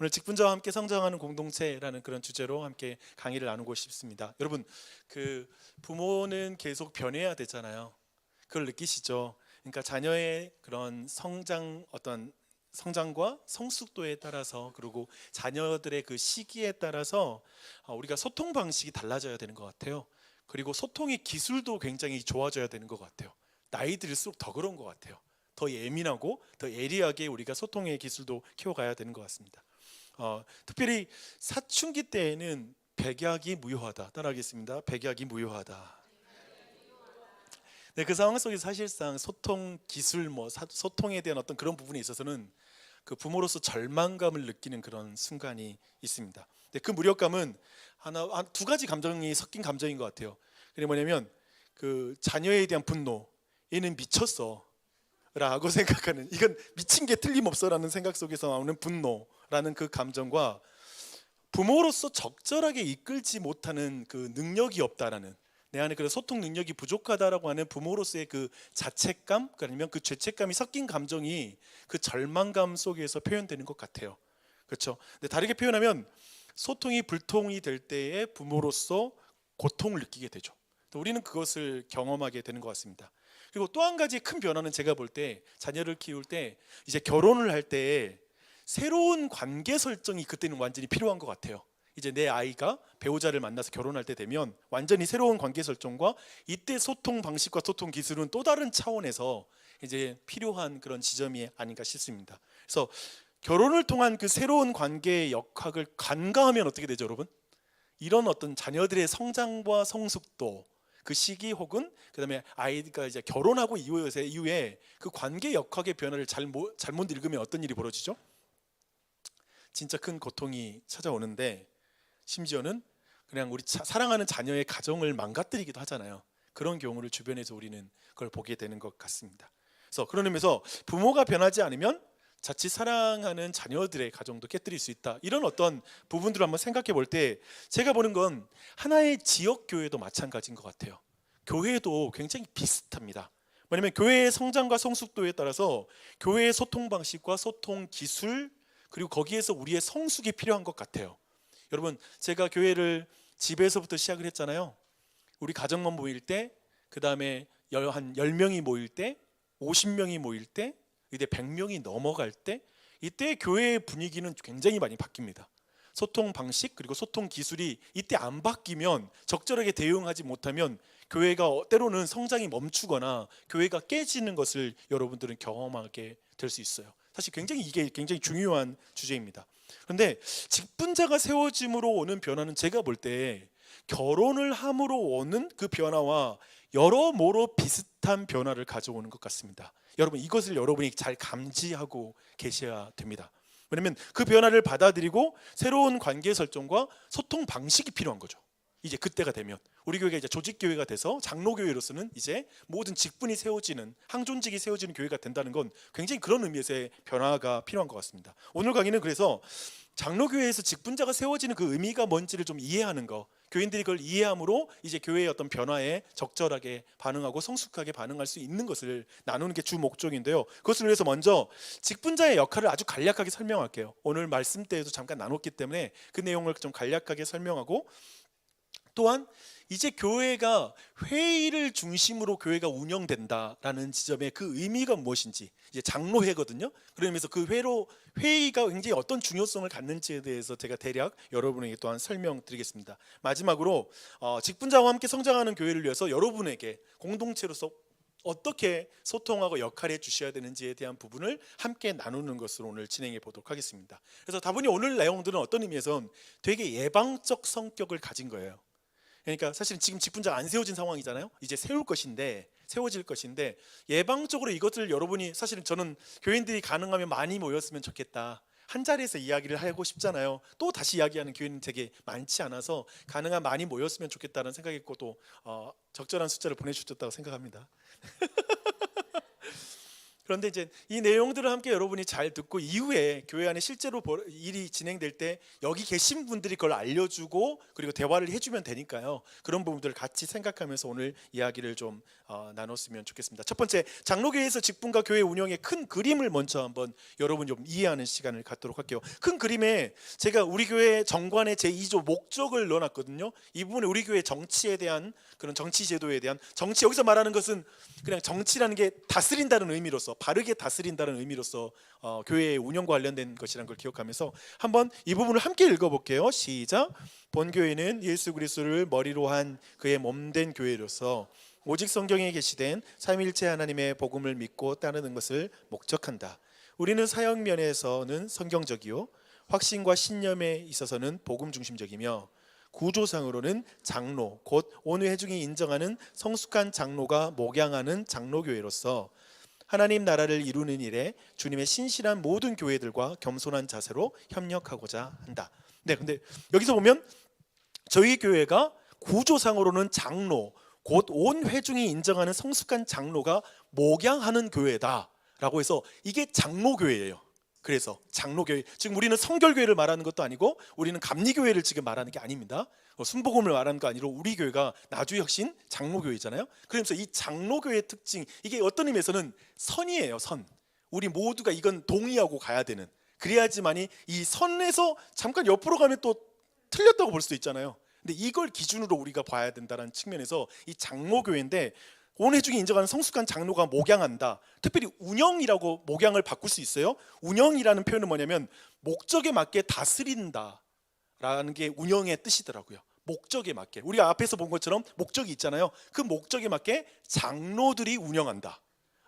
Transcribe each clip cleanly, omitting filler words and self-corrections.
오늘 직분자와 함께 성장하는 공동체라는 그런 주제로 함께 강의를 나누고 싶습니다. 여러분, 그 부모는 계속 변해야 되잖아요. 그걸 느끼시죠? 그러니까 자녀의 그런 어떤 성장과 성숙도에 따라서, 그리고 자녀들의 그 시기에 따라서 우리가 소통 방식이 달라져야 되는 것 같아요. 그리고 소통의 기술도 굉장히 좋아져야 되는 것 같아요. 나이 들수록 더 그런 것 같아요. 더 예민하고 더 예리하게 우리가 소통의 기술도 키워가야 되는 것 같습니다. 특별히 사춘기 때에는 백약이 무효하다. 따라하겠습니다. 백약이 무효하다. 네, 그 상황 속에서 사실상 소통 기술, 소통에 대한 어떤 그런 부분에 있어서는 그 부모로서 절망감을 느끼는 그런 순간이 있습니다. 근데 그 무력감은 두 가지 감정이 섞인 감정인 것 같아요. 그게 뭐냐면 그 자녀에 대한 분노, 얘는 미쳤어 라고 생각하는, 이건 미친 게 틀림없어라는 생각 속에서 나오는 분노라는 그 감정과, 부모로서 적절하게 이끌지 못하는 그 능력이 없다라는, 내 안에 그런 소통 능력이 부족하다라고 하는 부모로서의 그 자책감, 아니면 그 죄책감이 섞인 감정이 그 절망감 속에서 표현되는 것 같아요. 그렇죠? 근데 다르게 표현하면 소통이 불통이 될 때에 부모로서 고통을 느끼게 되죠. 우리는 그것을 경험하게 되는 것 같습니다. 그리고 또 한 가지 큰 변화는 제가 볼 때, 자녀를 키울 때 이제 결혼을 할 때 새로운 관계 설정이 그때는 완전히 필요한 것 같아요. 이제 내 아이가 배우자를 만나서 결혼할 때 되면 완전히 새로운 관계 설정과, 이때 소통 방식과 소통 기술은 또 다른 차원에서 이제 필요한 그런 지점이 아닌가 싶습니다. 그래서 결혼을 통한 그 새로운 관계의 역학을 간과하면 어떻게 되죠, 여러분? 이런 어떤 자녀들의 성장과 성숙도, 그 시기, 혹은 그다음에 아이가 이제 결혼하고 이후에 그 관계 역학의 변화를 잘못 읽으면 어떤 일이 벌어지죠? 진짜 큰 고통이 찾아오는데, 심지어는 그냥 우리 사랑하는 자녀의 가정을 망가뜨리기도 하잖아요. 그런 경우를 주변에서 우리는 그걸 보게 되는 것 같습니다. 그래서 그런 의미에서 부모가 변하지 않으면 자칫 사랑하는 자녀들의 가정도 깨뜨릴 수 있다. 이런 어떤 부분들을 한번 생각해 볼 때, 제가 보는 건 하나의 지역 교회도 마찬가지인 것 같아요. 교회도 굉장히 비슷합니다. 뭐냐면 교회의 성장과 성숙도에 따라서 교회의 소통 방식과 소통 기술, 그리고 거기에서 우리의 성숙이 필요한 것 같아요. 여러분, 제가 교회를 집에서부터 시작을 했잖아요. 우리 가정만 모일 때, 그 다음에 한 10명이 모일 때, 50명이 모일 때, 이제 100명이 넘어갈 때, 이때 교회의 분위기는 굉장히 많이 바뀝니다. 소통 방식, 그리고 소통 기술이 이때 안 바뀌면, 적절하게 대응하지 못하면 교회가 때로는 성장이 멈추거나 교회가 깨지는 것을 여러분들은 경험하게 될 수 있어요. 사실 이게 굉장히 중요한 주제입니다. 그런데 직분자가 세워짐으로 오는 변화는 제가 볼 때 결혼을 함으로 오는 그 변화와 여러모로 비슷한 변화를 가져오는 것 같습니다. 여러분, 이것을 여러분이 잘 감지하고 계셔야 됩니다. 왜냐하면 그 변화를 받아들이고 새로운 관계 설정과 소통 방식이 필요한 거죠. 이제 그때가 되면 우리 교회가 이제 조직교회가 돼서 장로교회로서는 이제 모든 직분이 세워지는, 항존직이 세워지는 교회가 된다는 건 굉장히 그런 의미에서의 변화가 필요한 것 같습니다. 오늘 강의는 그래서 장로교회에서 직분자가 세워지는 그 의미가 뭔지를 좀 이해하는 거, 교인들이 그걸 이해함으로 이제 교회의 어떤 변화에 적절하게 반응하고 성숙하게 반응할 수 있는 것을 나누는 게 주 목적인데요. 그것을 위해서 먼저 직분자의 역할을 아주 간략하게 설명할게요. 오늘 말씀 때에도 잠깐 나눴기 때문에 그 내용을 좀 간략하게 설명하고, 또한 이제 교회가 회의를 중심으로 교회가 운영된다라는 지점의 그 의미가 무엇인지, 이제 장로회거든요. 그러면서 그 회의가 굉장히 어떤 중요성을 갖는지에 대해서 제가 대략 여러분에게 또한 설명드리겠습니다. 마지막으로 직분자와 함께 성장하는 교회를 위해서 여러분에게 공동체로서 어떻게 소통하고 역할해 주셔야 되는지에 대한 부분을 함께 나누는 것으로 오늘 진행해 보도록 하겠습니다. 그래서 다분히 오늘 내용들은 어떤 의미에선 되게 예방적 성격을 가진 거예요. 그러니까 사실 지금 직분자가 안 세워진 상황이잖아요. 이제 세워질 것인데 예방적으로 이것을 여러분이, 사실은 저는 교인들이 가능하면 많이 모였으면 좋겠다, 한 자리에서 이야기를 하고 싶잖아요. 또 다시 이야기하는 교인은 되게 많지 않아서 가능한 많이 모였으면 좋겠다는 생각이 있고, 또 적절한 숫자를 보내주셨다고 생각합니다. 그런데 이제 이 내용들을 함께 여러분이 잘 듣고 이후에 교회 안에 실제로 일이 진행될 때 여기 계신 분들이 그걸 알려주고 그리고 대화를 해주면 되니까요. 그런 부분들을 같이 생각하면서 오늘 이야기를 좀 나눴으면 좋겠습니다. 첫 번째, 장로교회에서 직분과 교회 운영의 큰 그림을 먼저 한번 여러분 좀 이해하는 시간을 갖도록 할게요. 큰 그림에 제가 우리 교회 정관의 제2조 목적을 넣어놨거든요. 이 부분에 우리 교회 정치에 대한 그런 정치 제도에 대한 정치, 여기서 말하는 것은 그냥 정치라는 게 다스린다는 의미로서, 바르게 다스린다는 의미로서 교회의 운영과 관련된 것이라는 걸 기억하면서 한번 이 부분을 함께 읽어볼게요. 시작. 본교회는 예수 그리스도를 머리로 한 그의 몸된 교회로서 오직 성경에 계시된 삼위일체 하나님의 복음을 믿고 따르는 것을 목적한다. 우리는 사역 면에서는 성경적이요, 확신과 신념에 있어서는 복음 중심적이며, 구조상으로는 장로, 곧 온 회중이 인정하는 성숙한 장로가 목양하는 장로교회로서 하나님 나라를 이루는 일에 주님의 신실한 모든 교회들과 겸손한 자세로 협력하고자 한다. 네, 근데 여기서 보면 저희 교회가 구조상으로는 장로, 곧 온 회중이 인정하는 성숙한 장로가 목양하는 교회다라고 해서 이게 장로교회예요. 그래서 장로교회, 지금 우리는 성결교회를 말하는 것도 아니고 우리는 감리교회를 지금 말하는 게 아닙니다. 순복음을 말하는 거 아니라 우리 교회가 나주혁신 장로교회잖아요. 그러면서 이 장로교회의 특징, 이게 어떤 의미에서는 선이에요. 선. 우리 모두가 이건 동의하고 가야 되는, 그래야지만이 이 선에서 잠깐 옆으로 가면 또 틀렸다고 볼 수도 있잖아요. 근데 이걸 기준으로 우리가 봐야 된다는 측면에서 이 장로교회인데, 온 회중이 인정하는 성숙한 장로가 목양한다. 특별히 운영이라고 목양을 바꿀 수 있어요. 운영이라는 표현은 뭐냐면 목적에 맞게 다스린다 라는 게 운영의 뜻이더라고요. 목적에 맞게, 우리가 앞에서 본 것처럼 목적이 있잖아요. 그 목적에 맞게 장로들이 운영한다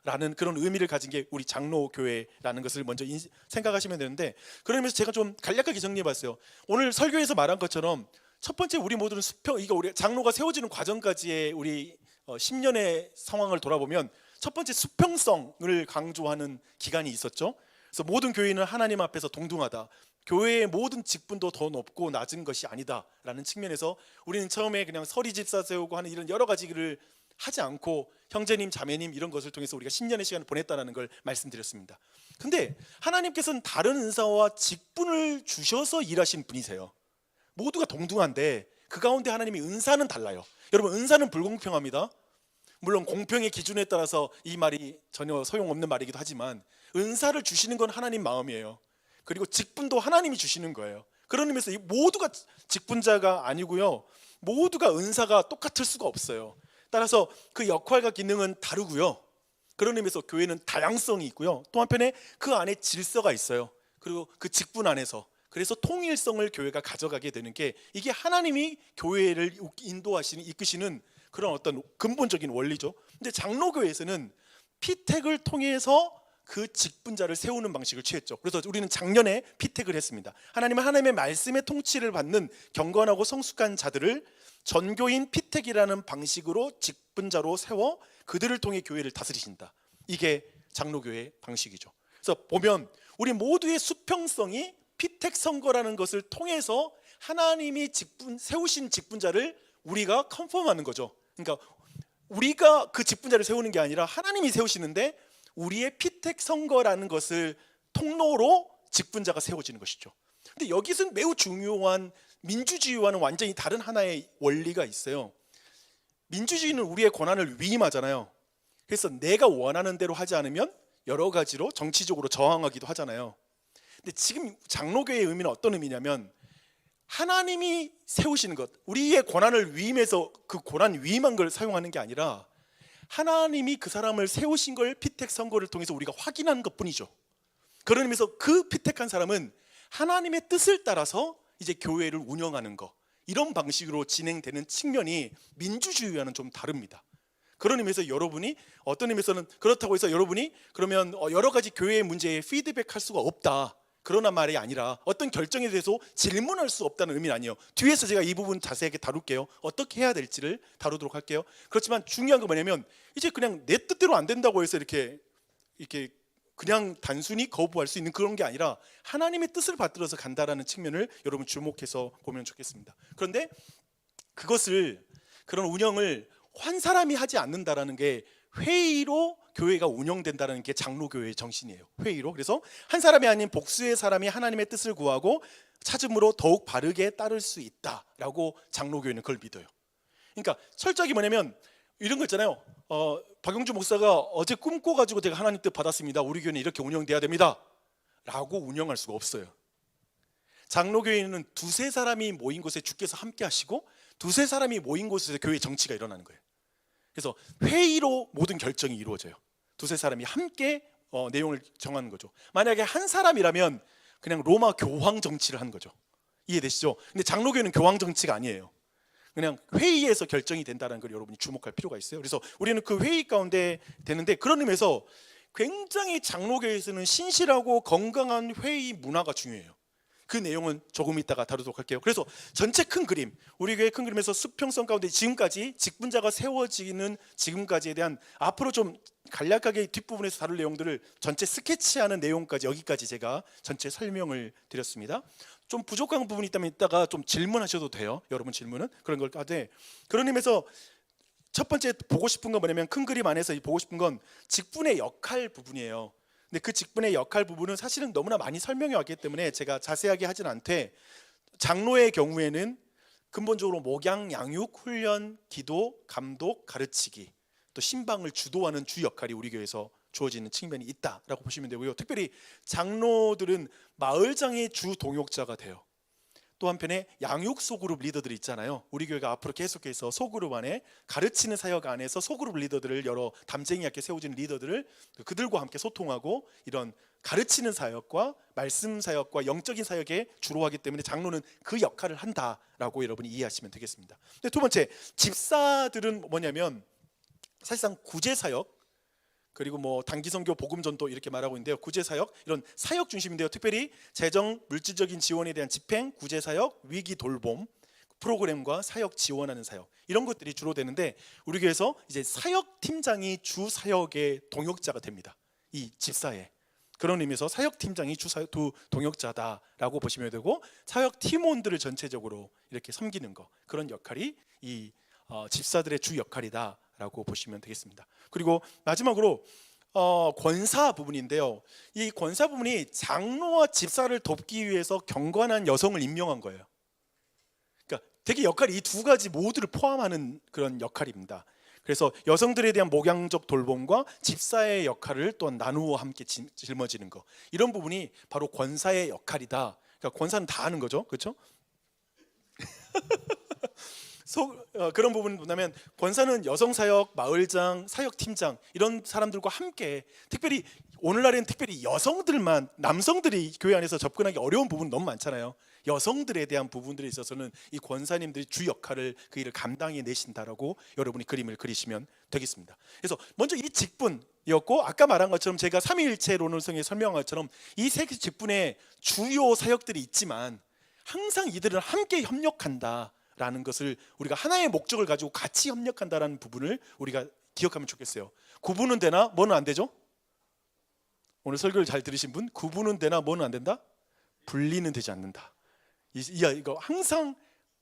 라는 그런 의미를 가진 게 우리 장로교회라는 것을 먼저 생각하시면 되는데, 그러면서 제가 좀 간략하게 정리해봤어요. 오늘 설교에서 말한 것처럼 첫 번째, 우리 모두는 수평, 이거 우리 장로가 세워지는 과정까지의 우리 10년의 상황을 돌아보면 첫 번째, 수평성을 강조하는 기간이 있었죠. 그래서 모든 교인은 하나님 앞에서 동등하다, 교회의 모든 직분도 더 높고 낮은 것이 아니다라는 측면에서 우리는 처음에 그냥 서리 집사 세우고 하는 이런 여러 가지를 하지 않고 형제님 자매님 이런 것을 통해서 우리가 10년의 시간을 보냈다는 걸 말씀드렸습니다. 근데 하나님께서는 다른 은사와 직분을 주셔서 일하신 분이세요. 모두가 동등한데 그 가운데 하나님이 은사는 달라요. 여러분, 은사는 불공평합니다. 물론 공평의 기준에 따라서 이 말이 전혀 소용없는 말이기도 하지만 은사를 주시는 건 하나님 마음이에요. 그리고 직분도 하나님이 주시는 거예요. 그런 의미에서 모두가 직분자가 아니고요, 모두가 은사가 똑같을 수가 없어요. 따라서 그 역할과 기능은 다르고요. 그런 의미에서 교회는 다양성이 있고요, 또 한편에 그 안에 질서가 있어요. 그리고 그 직분 안에서, 그래서 통일성을 교회가 가져가게 되는 게, 이게 하나님이 교회를 인도하시는, 이끄시는 그런 어떤 근본적인 원리죠. 근데 장로교회에서는 피택을 통해서 그 직분자를 세우는 방식을 취했죠. 그래서 우리는 작년에 피택을 했습니다. 하나님은 하나님의 말씀의 통치를 받는 경건하고 성숙한 자들을 전교인 피택이라는 방식으로 직분자로 세워 그들을 통해 교회를 다스리신다. 이게 장로교회의 방식이죠. 그래서 보면 우리 모두의 수평성이 피택 선거라는 것을 통해서 하나님이 세우신 직분자를 우리가 컨펌하는 거죠. 그러니까 우리가 그 직분자를 세우는 게 아니라 하나님이 세우시는데 우리의 피택 선거라는 것을 통로로 직분자가 세워지는 것이죠. 근데 여기서는 매우 중요한, 민주주의와는 완전히 다른 하나의 원리가 있어요. 민주주의는 우리의 권한을 위임하잖아요. 그래서 내가 원하는 대로 하지 않으면 여러 가지로 정치적으로 저항하기도 하잖아요. 근데 지금 장로교의 의미는 어떤 의미냐면, 하나님이 세우시는 것, 우리의 권한을 위임해서 그 권한 위임한 걸 사용하는 게 아니라 하나님이 그 사람을 세우신 걸 피택 선거를 통해서 우리가 확인하는 것뿐이죠. 그런 의미에서 그 피택한 사람은 하나님의 뜻을 따라서 이제 교회를 운영하는 것, 이런 방식으로 진행되는 측면이 민주주의와는 좀 다릅니다. 그런 의미에서 여러분이 어떤 의미에서는 그렇다고 해서 여러분이 그러면 여러 가지 교회의 문제에 피드백할 수가 없다, 그러나 말이 아니라 어떤 결정에 대해서 질문할 수 없다는 의미는 아니에요. 뒤에서 제가 이 부분 자세하게 다룰게요. 어떻게 해야 될지를 다루도록 할게요. 그렇지만 중요한 건 뭐냐면, 이제 그냥 내 뜻대로 안 된다고 해서 이렇게 그냥 단순히 거부할 수 있는 그런 게 아니라 하나님의 뜻을 받들어서 간다라는 측면을 여러분 주목해서 보면 좋겠습니다. 그런데 그런 운영을 한 사람이 하지 않는다라는 게 회의로 교회가 운영된다는 게 장로교회의 정신이에요. 회의로. 그래서 한 사람이 아닌 복수의 사람이 하나님의 뜻을 구하고 찾음으로 더욱 바르게 따를 수 있다라고 장로교회는 그걸 믿어요. 그러니까 철저하게 뭐냐면 이런 거 있잖아요. 박용주 목사가 어제 꿈꿔가지고 제가 하나님 뜻 받았습니다. 우리 교회는 이렇게 운영돼야 됩니다 라고 운영할 수가 없어요. 장로교회는 두세 사람이 모인 곳에 주께서 함께 하시고 두세 사람이 모인 곳에서 교회 정치가 일어나는 거예요. 그래서 회의로 모든 결정이 이루어져요. 두세 사람이 함께 내용을 정하는 거죠. 만약에 한 사람이라면 그냥 로마 교황 정치를 하는 거죠. 이해되시죠? 근데 장로교회는 교황 정치가 아니에요. 그냥 회의에서 결정이 된다는 걸 여러분이 주목할 필요가 있어요. 그래서 우리는 그 회의 가운데 되는데, 그런 의미에서 굉장히 장로교회에서는 신실하고 건강한 회의 문화가 중요해요. 그 내용은 조금 이따가 다루도록 할게요. 그래서 전체 큰 그림, 우리 교회 큰 그림에서 수평성 가운데 지금까지 직분자가 세워지는 지금까지에 대한 앞으로 좀 간략하게 뒷부분에서 다룰 내용들을 전체 스케치하는 내용까지 여기까지 제가 전체 설명을 드렸습니다. 좀 부족한 부분이 있다면 이따가 좀 질문하셔도 돼요. 여러분 질문은 그런 걸 하되, 그런 의미에서 첫 번째 보고 싶은 건 뭐냐면 큰 그림 안에서 보고 싶은 건 직분의 역할 부분이에요. 근데 그 직분의 역할 부분은 사실은 너무나 많이 설명해 왔기 때문에 제가 자세하게 하진 않되, 장로의 경우에는 근본적으로 목양, 양육, 훈련, 기도, 감독, 가르치기, 또 신방을 주도하는 주 역할이 우리 교회에서 주어지는 측면이 있다라고 보시면 되고요. 특별히 장로들은 마을장의 주 동역자가 돼요. 또 한편에 양육 소그룹 리더들이 있잖아요. 우리 교회가 앞으로 계속해서 소그룹 안에 가르치는 사역 안에서 소그룹 리더들을, 여러 담쟁이 있게 세워진 리더들을 그들과 함께 소통하고 이런 가르치는 사역과 말씀 사역과 영적인 사역에 주로 하기 때문에 장로는 그 역할을 한다라고 여러분이 이해하시면 되겠습니다. 근데 두 번째, 집사들은 뭐냐면 사실상 구제 사역, 그리고 뭐 단기 선교, 복음 전도 이렇게 말하고 있는데요. 구제 사역, 이런 사역 중심인데요. 특별히 재정, 물질적인 지원에 대한 집행, 구제 사역, 위기 돌봄, 프로그램과 사역 지원하는 사역, 이런 것들이 주로 되는데, 우리 교회에서 이제 사역 팀장이 주 사역의 동역자가 됩니다. 이 집사에. 그런 의미에서 사역 팀장이 주 사역 동역자다라고 보시면 되고, 사역 팀원들을 전체적으로 이렇게 섬기는 거, 그런 역할이 이 집사들의 주 역할이다라고 보시면 되겠습니다. 그리고 마지막으로 권사 부분인데요. 이 권사 부분이 장로와 집사를 돕기 위해서 경건한 여성을 임명한 거예요. 그러니까 되게 역할이 이 두 가지 모두를 포함하는 그런 역할입니다. 그래서 여성들에 대한 목양적 돌봄과 집사의 역할을 또 나누어 함께 짊어지는 거, 이런 부분이 바로 권사의 역할이다. 그러니까 권사는 다 하는 거죠, 그렇죠? 그런 부분을 본다면 권사는 여성사역, 마을장, 사역팀장, 이런 사람들과 함께, 특별히 오늘날에는 특별히 여성들만, 남성들이 교회 안에서 접근하기 어려운 부분 너무 많잖아요. 여성들에 대한 부분들에 있어서는 이 권사님들이 주 역할을, 그 일을 감당해 내신다라고 여러분이 그림을 그리시면 되겠습니다. 그래서 먼저 이 직분이었고, 아까 말한 것처럼 제가 삼위일체론을 통해 설명한 것처럼 이 세 직분에 주요 사역들이 있지만 항상 이들은 함께 협력한다 라는 것을, 우리가 하나의 목적을 가지고 같이 협력한다라는 부분을 우리가 기억하면 좋겠어요. 구분은 되나 뭐는 안 되죠? 오늘 설교를 잘 들으신 분, 구분은 되나 뭐는 안 된다? 분리는 되지 않는다. 이거 항상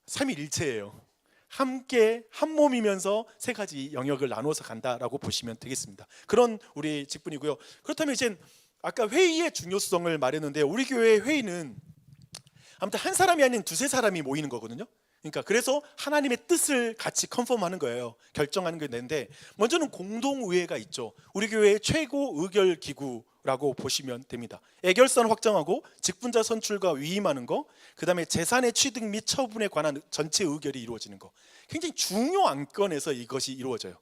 삼위일체예요. 함께 한 몸이면서 세 가지 영역을 나눠서 간다라고 보시면 되겠습니다. 그런 우리 직분이고요. 그렇다면 이제 아까 회의의 중요성을 말했는데, 우리 교회의 회의는 아무튼 한 사람이 아닌 두세 사람이 모이는 거거든요. 그러니까 그래서 하나님의 뜻을 같이 컨펌하는 거예요. 결정하는 게 되는데, 먼저는 공동의회가 있죠. 우리 교회의 최고 의결 기구라고 보시면 됩니다. 애결산 확정하고 직분자 선출과 위임하는 거, 그 다음에 재산의 취득 및 처분에 관한 전체 의결이 이루어지는 거, 굉장히 중요 안건에서 이것이 이루어져요.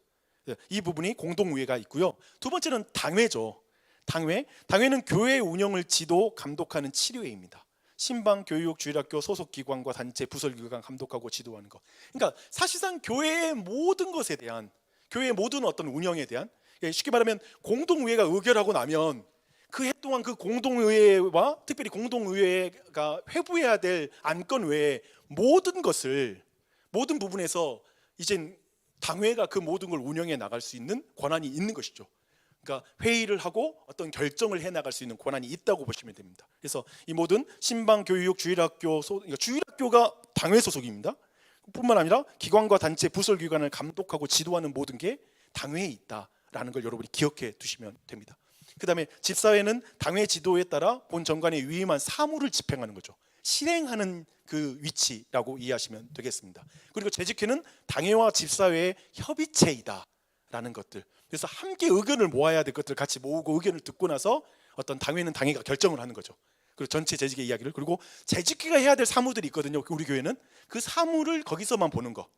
이 부분이 공동의회가 있고요. 두 번째는 당회죠. 당회는 교회 운영을 지도 감독하는 치료회입니다. 신방, 교육, 주일학교 소속 기관과 단체, 부설기관 감독하고 지도하는 거. 그러니까 사실상 교회의 모든 것에 대한, 교회의 모든 어떤 운영에 대한, 쉽게 말하면 공동의회가 의결하고 나면 그 해 동안 그 공동의회와 특별히 공동의회가 회부해야 될 안건 외에 모든 것을, 모든 부분에서 이젠 당회가 그 모든 걸 운영해 나갈 수 있는 권한이 있는 것이죠. 그러니까 회의를 하고 어떤 결정을 해나갈 수 있는 권한이 있다고 보시면 됩니다. 그래서 이 모든 신방, 교육, 주일학교, 그러니까 주일학교가 당회 소속입니다. 뿐만 아니라 기관과 단체, 부설기관을 감독하고 지도하는 모든 게 당회에 있다 라는 걸 여러분이 기억해 두시면 됩니다. 그 다음에 집사회는 당회 지도에 따라 본 정관에 위임한 사무를 집행하는 거죠. 실행하는 그 위치라고 이해하시면 되겠습니다. 그리고 재직회는 당회와 집사회의 협의체이다 라는 것들, 그래서 함께 의견을 모아야 될 것들을 같이 모으고 의견을 듣고 나서 어떤 당회는 당회가 결정을 하는 거죠. 그리고 전체 재직의 이야기를, 그리고 재직회가 해야 될 사무들이 있거든요. 우리 교회는 그 사무를 거기서만 보는 거,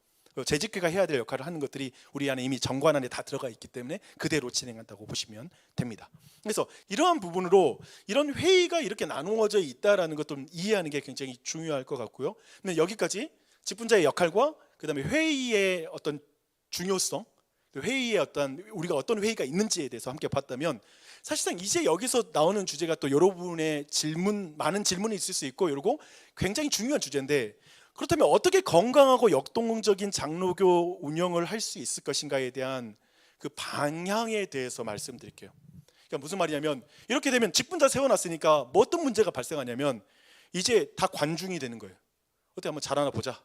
재직회가 해야 될 역할을 하는 것들이 우리 안에 이미 정관 안에 다 들어가 있기 때문에 그대로 진행한다고 보시면 됩니다. 그래서 이러한 부분으로 이런 회의가 이렇게 나누어져 있다라는 것도 이해하는 게 굉장히 중요할 것 같고요. 근데 여기까지 직분자의 역할과 그다음에 회의의 어떤 중요성, 회의에 우리가 어떤 회의가 있는지에 대해서 함께 봤다면, 사실상 이제 여기서 나오는 주제가 또 여러분의 많은 질문이 있을 수 있고, 그리고 굉장히 중요한 주제인데, 그렇다면 어떻게 건강하고 역동적인 장로교 운영을 할 수 있을 것인가에 대한 그 방향에 대해서 말씀드릴게요. 그러니까 무슨 말이냐면, 이렇게 되면 직분자 세워놨으니까 뭐 어떤 문제가 발생하냐면 이제 다 관중이 되는 거예요. 어떻게 한번 잘하나 보자.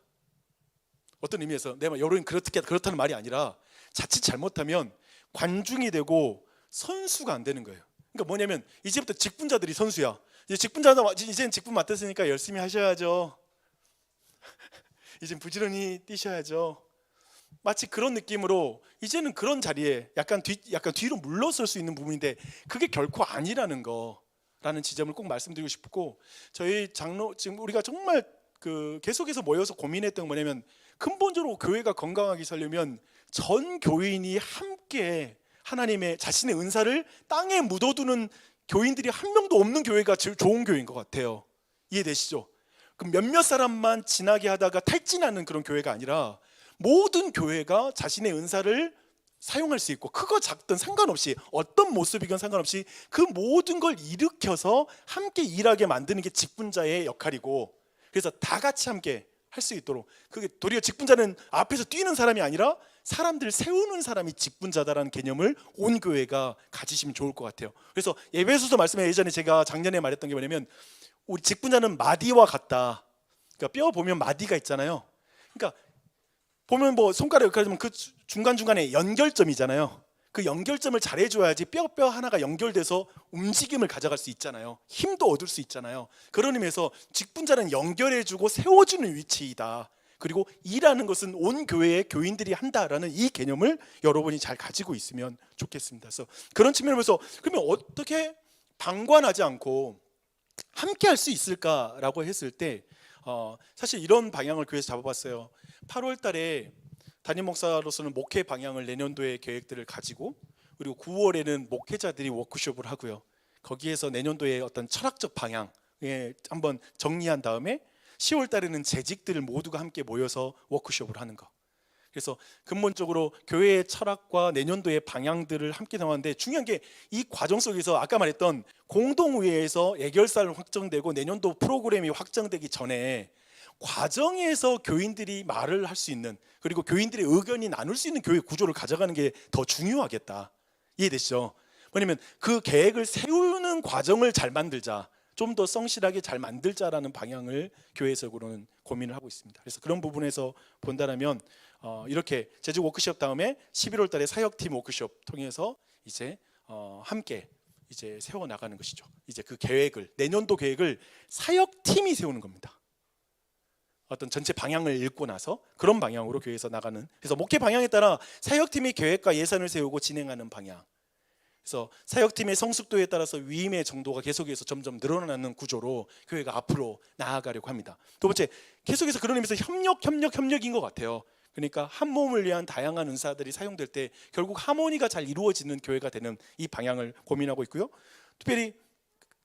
어떤 의미에서 내 말 여론이 그렇다는 말이 아니라 자칫 잘못하면 관중이 되고 선수가 안 되는 거예요. 그러니까 뭐냐면 이제부터 직분자들이 선수야. 이제는 직분 맡았으니까 열심히 하셔야죠. 이젠 부지런히 뛰셔야죠. 마치 그런 느낌으로 이제는 그런 자리에 약간 뒤로 물러설 수 있는 부분인데, 그게 결코 아니라는 거라는 지점을 꼭 말씀드리고 싶고, 저희 장로 지금 우리가 정말 계속해서 모여서 고민했던 건 뭐냐면, 근본적으로 교회가 건강하게 살려면 전 교인이 함께 하나님의 자신의 은사를 땅에 묻어두는 교인들이 한 명도 없는 교회가 제일 좋은 교회인 것 같아요. 이해되시죠? 그 몇몇 사람만 지나게 하다가 탈진하는 그런 교회가 아니라 모든 교회가 자신의 은사를 사용할 수 있고, 크고 작든 상관없이 어떤 모습이건 상관없이 그 모든 걸 일으켜서 함께 일하게 만드는 게 직분자의 역할이고, 그래서 다 같이 함께 할 수 있도록, 그게 도리어 직분자는 앞에서 뛰는 사람이 아니라 사람들 세우는 사람이 직분자다라는 개념을 온 교회가 가지시면 좋을 것 같아요. 그래서 에베소서 말씀에 예전에 제가 작년에 말했던 게 뭐냐면, 우리 직분자는 마디와 같다. 그러니까 뼈 보면 마디가 있잖아요. 그러니까 보면 뭐 손가락 이렇게 하면 그 중간중간에 연결점이잖아요. 그 연결점을 잘 해줘야지 뼈 하나가 연결돼서 움직임을 가져갈 수 있잖아요. 힘도 얻을 수 있잖아요. 그런 의미에서 직분자는 연결해주고 세워주는 위치이다. 그리고 일하는 것은 온 교회의 교인들이 한다라는 이 개념을 여러분이 잘 가지고 있으면 좋겠습니다. 그래서 그런 측면에서 그러면 어떻게 방관하지 않고 함께 할 수 있을까라고 했을 때, 사실 이런 방향을 교회에서 잡아봤어요. 8월 달에 담임 목사로서는 목회 방향을 내년도에 계획들을 가지고, 그리고 9월에는 목회자들이 워크숍을 하고요. 거기에서 내년도의 어떤 철학적 방향에 한번 정리한 다음에 10월 달에는 재직들 모두가 함께 모여서 워크숍을 하는 거. 그래서 근본적으로 교회의 철학과 내년도의 방향들을 함께 나왔는데, 중요한 게 이 과정 속에서 아까 말했던 공동의회에서 예결사를 확정되고 내년도 프로그램이 확정되기 전에 과정에서 교인들이 말을 할 수 있는, 그리고 교인들의 의견이 나눌 수 있는 교회 구조를 가져가는 게 더 중요하겠다. 이해되시죠? 뭐냐면 그 계획을 세우는 과정을 잘 만들자, 좀 더 성실하게 잘 만들자라는 방향을 교회적으로는 고민을 하고 있습니다. 그래서 그런 부분에서 본다면 이렇게 재직 워크숍 다음에 11월 달에 사역팀 워크숍 통해서 이제 함께 이제 세워 나가는 것이죠. 이제 그 계획을, 내년도 계획을 사역팀이 세우는 겁니다. 어떤 전체 방향을 읽고 나서 그런 방향으로 교회에서 나가는, 그래서 목회 방향에 따라 사역팀이 계획과 예산을 세우고 진행하는 방향. 그래서 사역팀의 성숙도에 따라서 위임의 정도가 계속해서 점점 늘어나는 구조로 교회가 앞으로 나아가려고 합니다. 두 번째, 계속해서 그런 의미에서 협력인 것 같아요. 그러니까 한 몸을 위한 다양한 은사들이 사용될 때 결국 하모니가 잘 이루어지는 교회가 되는 이 방향을 고민하고 있고요. 특별히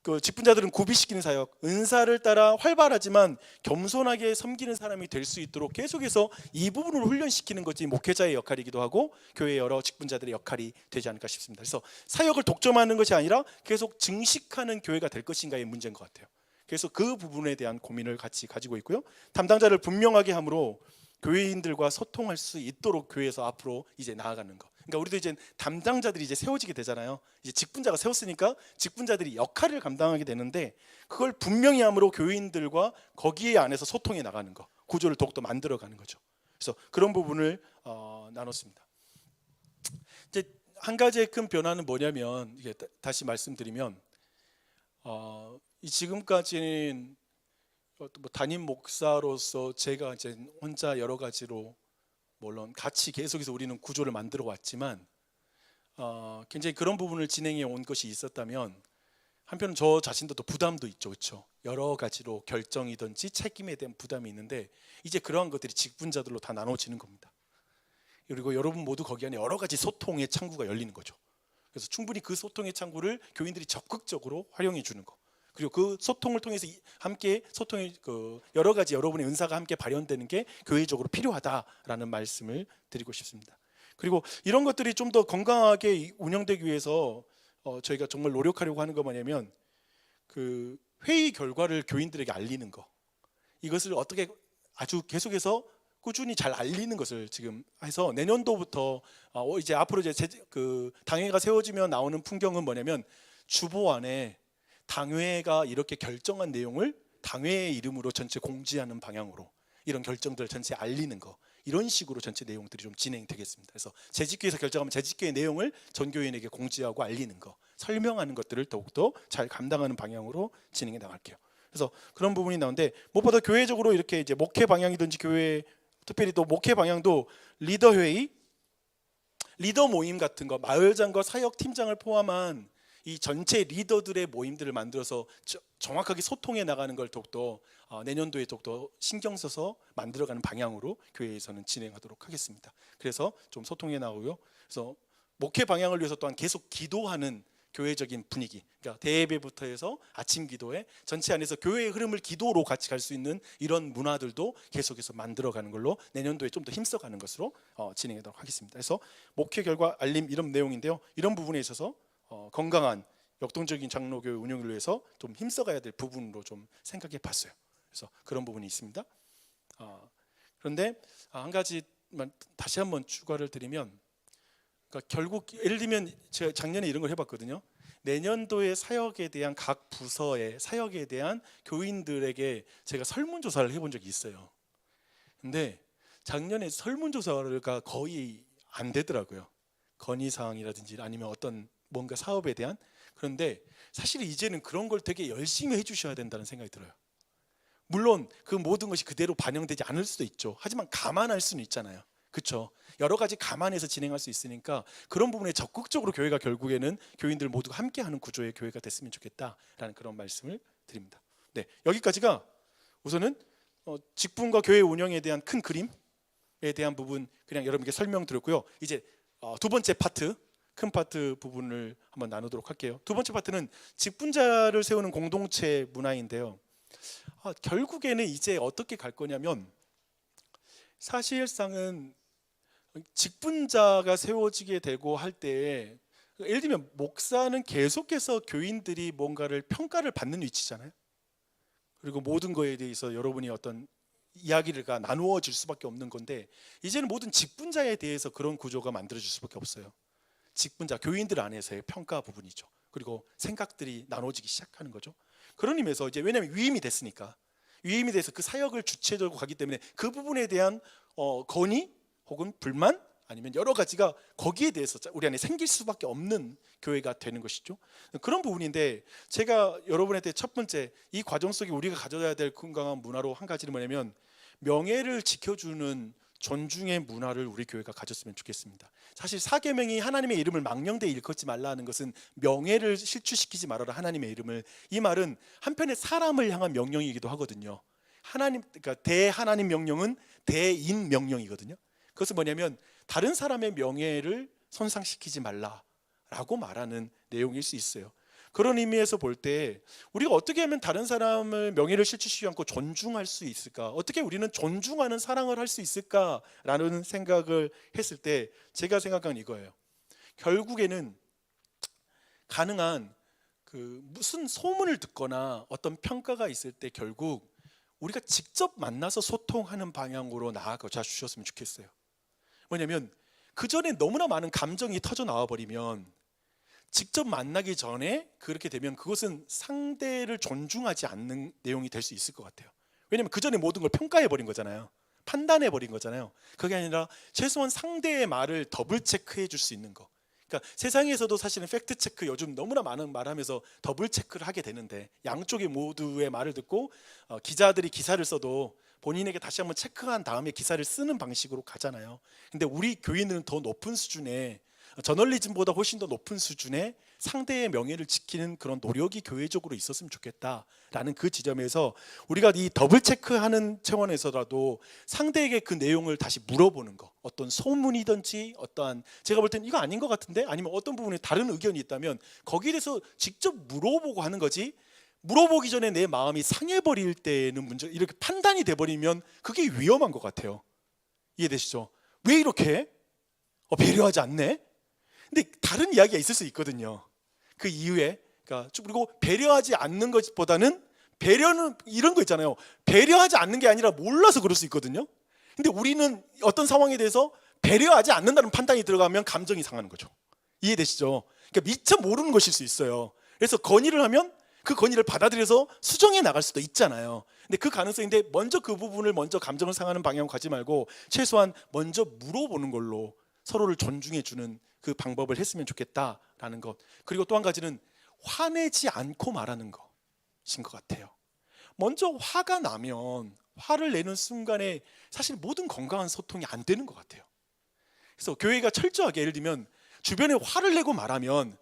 그 직분자들은 구비시키는 사역, 은사를 따라 활발하지만 겸손하게 섬기는 사람이 될 수 있도록 계속해서 이 부분을 훈련시키는 것이 목회자의 역할이기도 하고 교회의 여러 직분자들의 역할이 되지 않을까 싶습니다. 그래서 사역을 독점하는 것이 아니라 계속 증식하는 교회가 될 것인가의 문제인 것 같아요. 그래서 그 부분에 대한 고민을 같이 가지고 있고요. 담당자를 분명하게 함으로 교회인들과 소통할 수 있도록 교회에서 앞으로 이제 나아가는 것. 그러니까 우리도 이제 담당자들이 이제 세워지게 되잖아요. 이제 직분자가 세웠으니까 직분자들이 역할을 감당하게 되는데, 그걸 분명히 함으로 교인들과 거기에 안에서 소통해 나가는 것, 구조를 더욱더 만들어가는 거죠. 그래서 그런 부분을 나눴습니다. 이제 한 가지의 큰 변화는 뭐냐면 이게 다시 말씀드리면 이 지금까지는 뭐 담임 목사로서 제가 이제 혼자 여러 가지로 물론 같이 계속해서 우리는 구조를 만들어 왔지만 굉장히 그런 부분을 진행해 온 것이 있었다면 한편은 저 자신도 또 부담도 있죠, 그렇죠? 여러 가지로 결정이든지 책임에 대한 부담이 있는데 이제 그러한 것들이 직분자들로 다 나눠지는 겁니다. 그리고 여러분 모두 거기 안에 여러 가지 소통의 창구가 열리는 거죠. 그래서 충분히 그 소통의 창구를 교인들이 적극적으로 활용해 주는 거. 그리고 그 소통을 통해서 함께 소통의 여러 가지 여러분의 은사가 함께 발현되는 게 교회적으로 필요하다라는 말씀을 드리고 싶습니다. 그리고 이런 것들이 좀 더 건강하게 운영되기 위해서 저희가 정말 노력하려고 하는 거 뭐냐면 그 회의 결과를 교인들에게 알리는 거. 이것을 어떻게 아주 계속해서 꾸준히 잘 알리는 것을 지금 해서 내년도부터 이제 앞으로 이제 그 당회가 세워지면 나오는 풍경은 뭐냐면 주보안에 당회가 이렇게 결정한 내용을 당회의 이름으로 전체 공지하는 방향으로 이런 결정들 전체 알리는 거, 이런 식으로 전체 내용들이 좀 진행되겠습니다. 그래서 재직교에서 결정하면 재직교의 내용을 전교인에게 공지하고 알리는 거, 설명하는 것들을 더욱더 잘 감당하는 방향으로 진행해 나갈게요. 그래서 그런 부분이 나오는데 무엇보다 교회적으로 이렇게 이제 목회 방향이든지 교회 특별히 또 목회 방향도 리더 회의, 리더 모임 같은 거, 마을장과 사역 팀장을 포함한 이 전체 리더들의 모임들을 만들어서 정확하게 소통해 나가는 걸 더욱더 내년도에 더욱더 신경 써서 만들어가는 방향으로 교회에서는 진행하도록 하겠습니다. 그래서 좀 소통해 나오고요. 그래서 목회 방향을 위해서 또한 계속 기도하는 교회적인 분위기, 그러니까 대예배부터 해서 아침 기도회 전체 안에서 교회의 흐름을 기도로 같이 갈 수 있는 이런 문화들도 계속해서 만들어가는 걸로 내년도에 좀 더 힘써가는 것으로 진행하도록 하겠습니다. 그래서 목회 결과 알림 이런 내용인데요. 이런 부분에 있어서 건강한 역동적인 장로교회 운영을 위해서 좀 힘써가야 될 부분으로 좀 생각해 봤어요. 그래서 그런 부분이 있습니다. 그런데 한 가지만 다시 한번 추가를 드리면, 그러니까 결국 예를 들면 제가 작년에 이런 걸 해봤거든요. 내년도의 사역에 대한 각 부서의 사역에 대한 교인들에게 제가 설문조사를 해본 적이 있어요. 근데 작년에 설문조사가 거의 안 되더라고요. 건의사항이라든지 아니면 어떤 뭔가 사업에 대한. 그런데 사실 이제는 그런 걸 되게 열심히 해주셔야 된다는 생각이 들어요. 물론 그 모든 것이 그대로 반영되지 않을 수도 있죠. 하지만 감안할 수는 있잖아요. 그렇죠? 여러 가지 감안해서 진행할 수 있으니까 그런 부분에 적극적으로 교회가 결국에는 교인들 모두가 함께하는 구조의 교회가 됐으면 좋겠다라는 그런 말씀을 드립니다. 네, 여기까지가 우선은 직분과 교회 운영에 대한 큰 그림에 대한 부분 그냥 여러분께 설명드렸고요. 이제 두 번째 파트, 큰 파트 부분을 한번 나누도록 할게요. 두 번째 파트는 직분자를 세우는 공동체 문화인데요. 결국에는 이제 어떻게 갈 거냐면 사실상은 직분자가 세워지게 되고 할 때에 예를 들면 목사는 계속해서 교인들이 뭔가를 평가를 받는 위치잖아요. 그리고 모든 거에 대해서 여러분이 어떤 이야기를 나누어질 수밖에 없는 건데 이제는 모든 직분자에 대해서 그런 구조가 만들어질 수밖에 없어요. 직분자, 교인들 안에서의 평가 부분이죠. 그리고 생각들이 나눠지기 시작하는 거죠. 그런 의미에서 이제 왜냐하면 위임이 됐으니까 위임이 돼서 그 사역을 주체적으로 가기 때문에 그 부분에 대한 건의 혹은 불만 아니면 여러 가지가 거기에 대해서 우리 안에 생길 수밖에 없는 교회가 되는 것이죠. 그런 부분인데 제가 여러분한테 첫 번째 이 과정 속에 우리가 가져야 될 건강한 문화로 한 가지는 뭐냐면 명예를 지켜주는 존중의 문화를 우리 교회가 가졌으면 좋겠습니다. 사실 사계명이 하나님의 이름을 망령되이 일컫지 말라는 것은 명예를 실추시키지 말아라 하나님의 이름을, 이 말은 한편에 사람을 향한 명령이기도 하거든요. 그러니까 대하나님 명령은 대인 명령이거든요. 그것은 뭐냐면 다른 사람의 명예를 손상시키지 말라라고 말하는 내용일 수 있어요. 그런 의미에서 볼 때 우리가 어떻게 하면 다른 사람을 명예를 실추시키지 않고 존중할 수 있을까? 어떻게 우리는 존중하는 사랑을 할 수 있을까라는 생각을 했을 때 제가 생각한 이거예요. 결국에는 가능한 무슨 소문을 듣거나 어떤 평가가 있을 때 결국 우리가 직접 만나서 소통하는 방향으로 나아가 주셨으면 좋겠어요. 뭐냐면 그 전에 너무나 많은 감정이 터져 나와 버리면 직접 만나기 전에 그렇게 되면 그것은 상대를 존중하지 않는 내용이 될 수 있을 것 같아요. 왜냐하면 그 전에 모든 걸 평가해 버린 거잖아요. 판단해 버린 거잖아요. 그게 아니라 최소한 상대의 말을 더블 체크해 줄 수 있는 거, 그러니까 세상에서도 사실은 팩트 체크 요즘 너무나 많은 말하면서 더블 체크를 하게 되는데, 양쪽의 모두의 말을 듣고 기자들이 기사를 써도 본인에게 다시 한번 체크한 다음에 기사를 쓰는 방식으로 가잖아요. 근데 우리 교인들은 더 높은 수준의, 저널리즘보다 훨씬 더 높은 수준의 상대의 명예를 지키는 그런 노력이 교회적으로 있었으면 좋겠다라는 그 지점에서 우리가 이 더블 체크하는 차원에서라도 상대에게 그 내용을 다시 물어보는 거, 어떤 소문이든지 어떠한, 제가 볼 때는 이거 아닌 것 같은데, 아니면 어떤 부분에 다른 의견이 있다면 거기에 대해서 직접 물어보고 하는 거지, 물어보기 전에 내 마음이 상해버릴 때는 문제, 이렇게 판단이 돼버리면 그게 위험한 것 같아요. 이해되시죠? 왜 이렇게 해? 배려하지 않네? 근데 다른 이야기가 있을 수 있거든요. 그 이유에, 그러니까 그리고 배려하지 않는 것보다는, 배려는 이런 거 있잖아요. 배려하지 않는 게 아니라 몰라서 그럴 수 있거든요. 근데 우리는 어떤 상황에 대해서 배려하지 않는다는 판단이 들어가면 감정이 상하는 거죠. 이해되시죠? 그러니까 미처 모르는 것일 수 있어요. 그래서 건의를 하면 그 건의를 받아들여서 수정해 나갈 수도 있잖아요. 근데 그 가능성인데, 먼저 그 부분을 먼저 감정을 상하는 방향으로 가지 말고 최소한 먼저 물어보는 걸로 서로를 존중해 주는 그 방법을 했으면 좋겠다라는 것. 그리고 또 한 가지는 화내지 않고 말하는 것인 것 같아요. 먼저 화가 나면 화를 내는 순간에 사실 모든 건강한 소통이 안 되는 것 같아요. 그래서 교회가 철저하게, 예를 들면 주변에 화를 내고 말하면,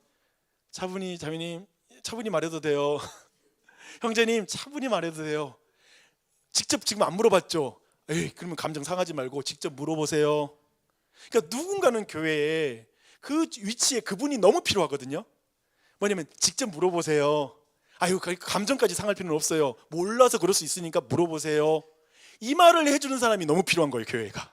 차분히 자매님 차분히 말해도 돼요. 형제님 차분히 말해도 돼요. 직접 지금 안 물어봤죠? 에이, 그러면 감정 상하지 말고 직접 물어보세요. 그러니까 누군가는 교회에 그 위치에 그분이 너무 필요하거든요. 뭐냐면 직접 물어보세요. 아유, 감정까지 상할 필요는 없어요. 몰라서 그럴 수 있으니까 물어보세요. 이 말을 해주는 사람이 너무 필요한 거예요, 교회가.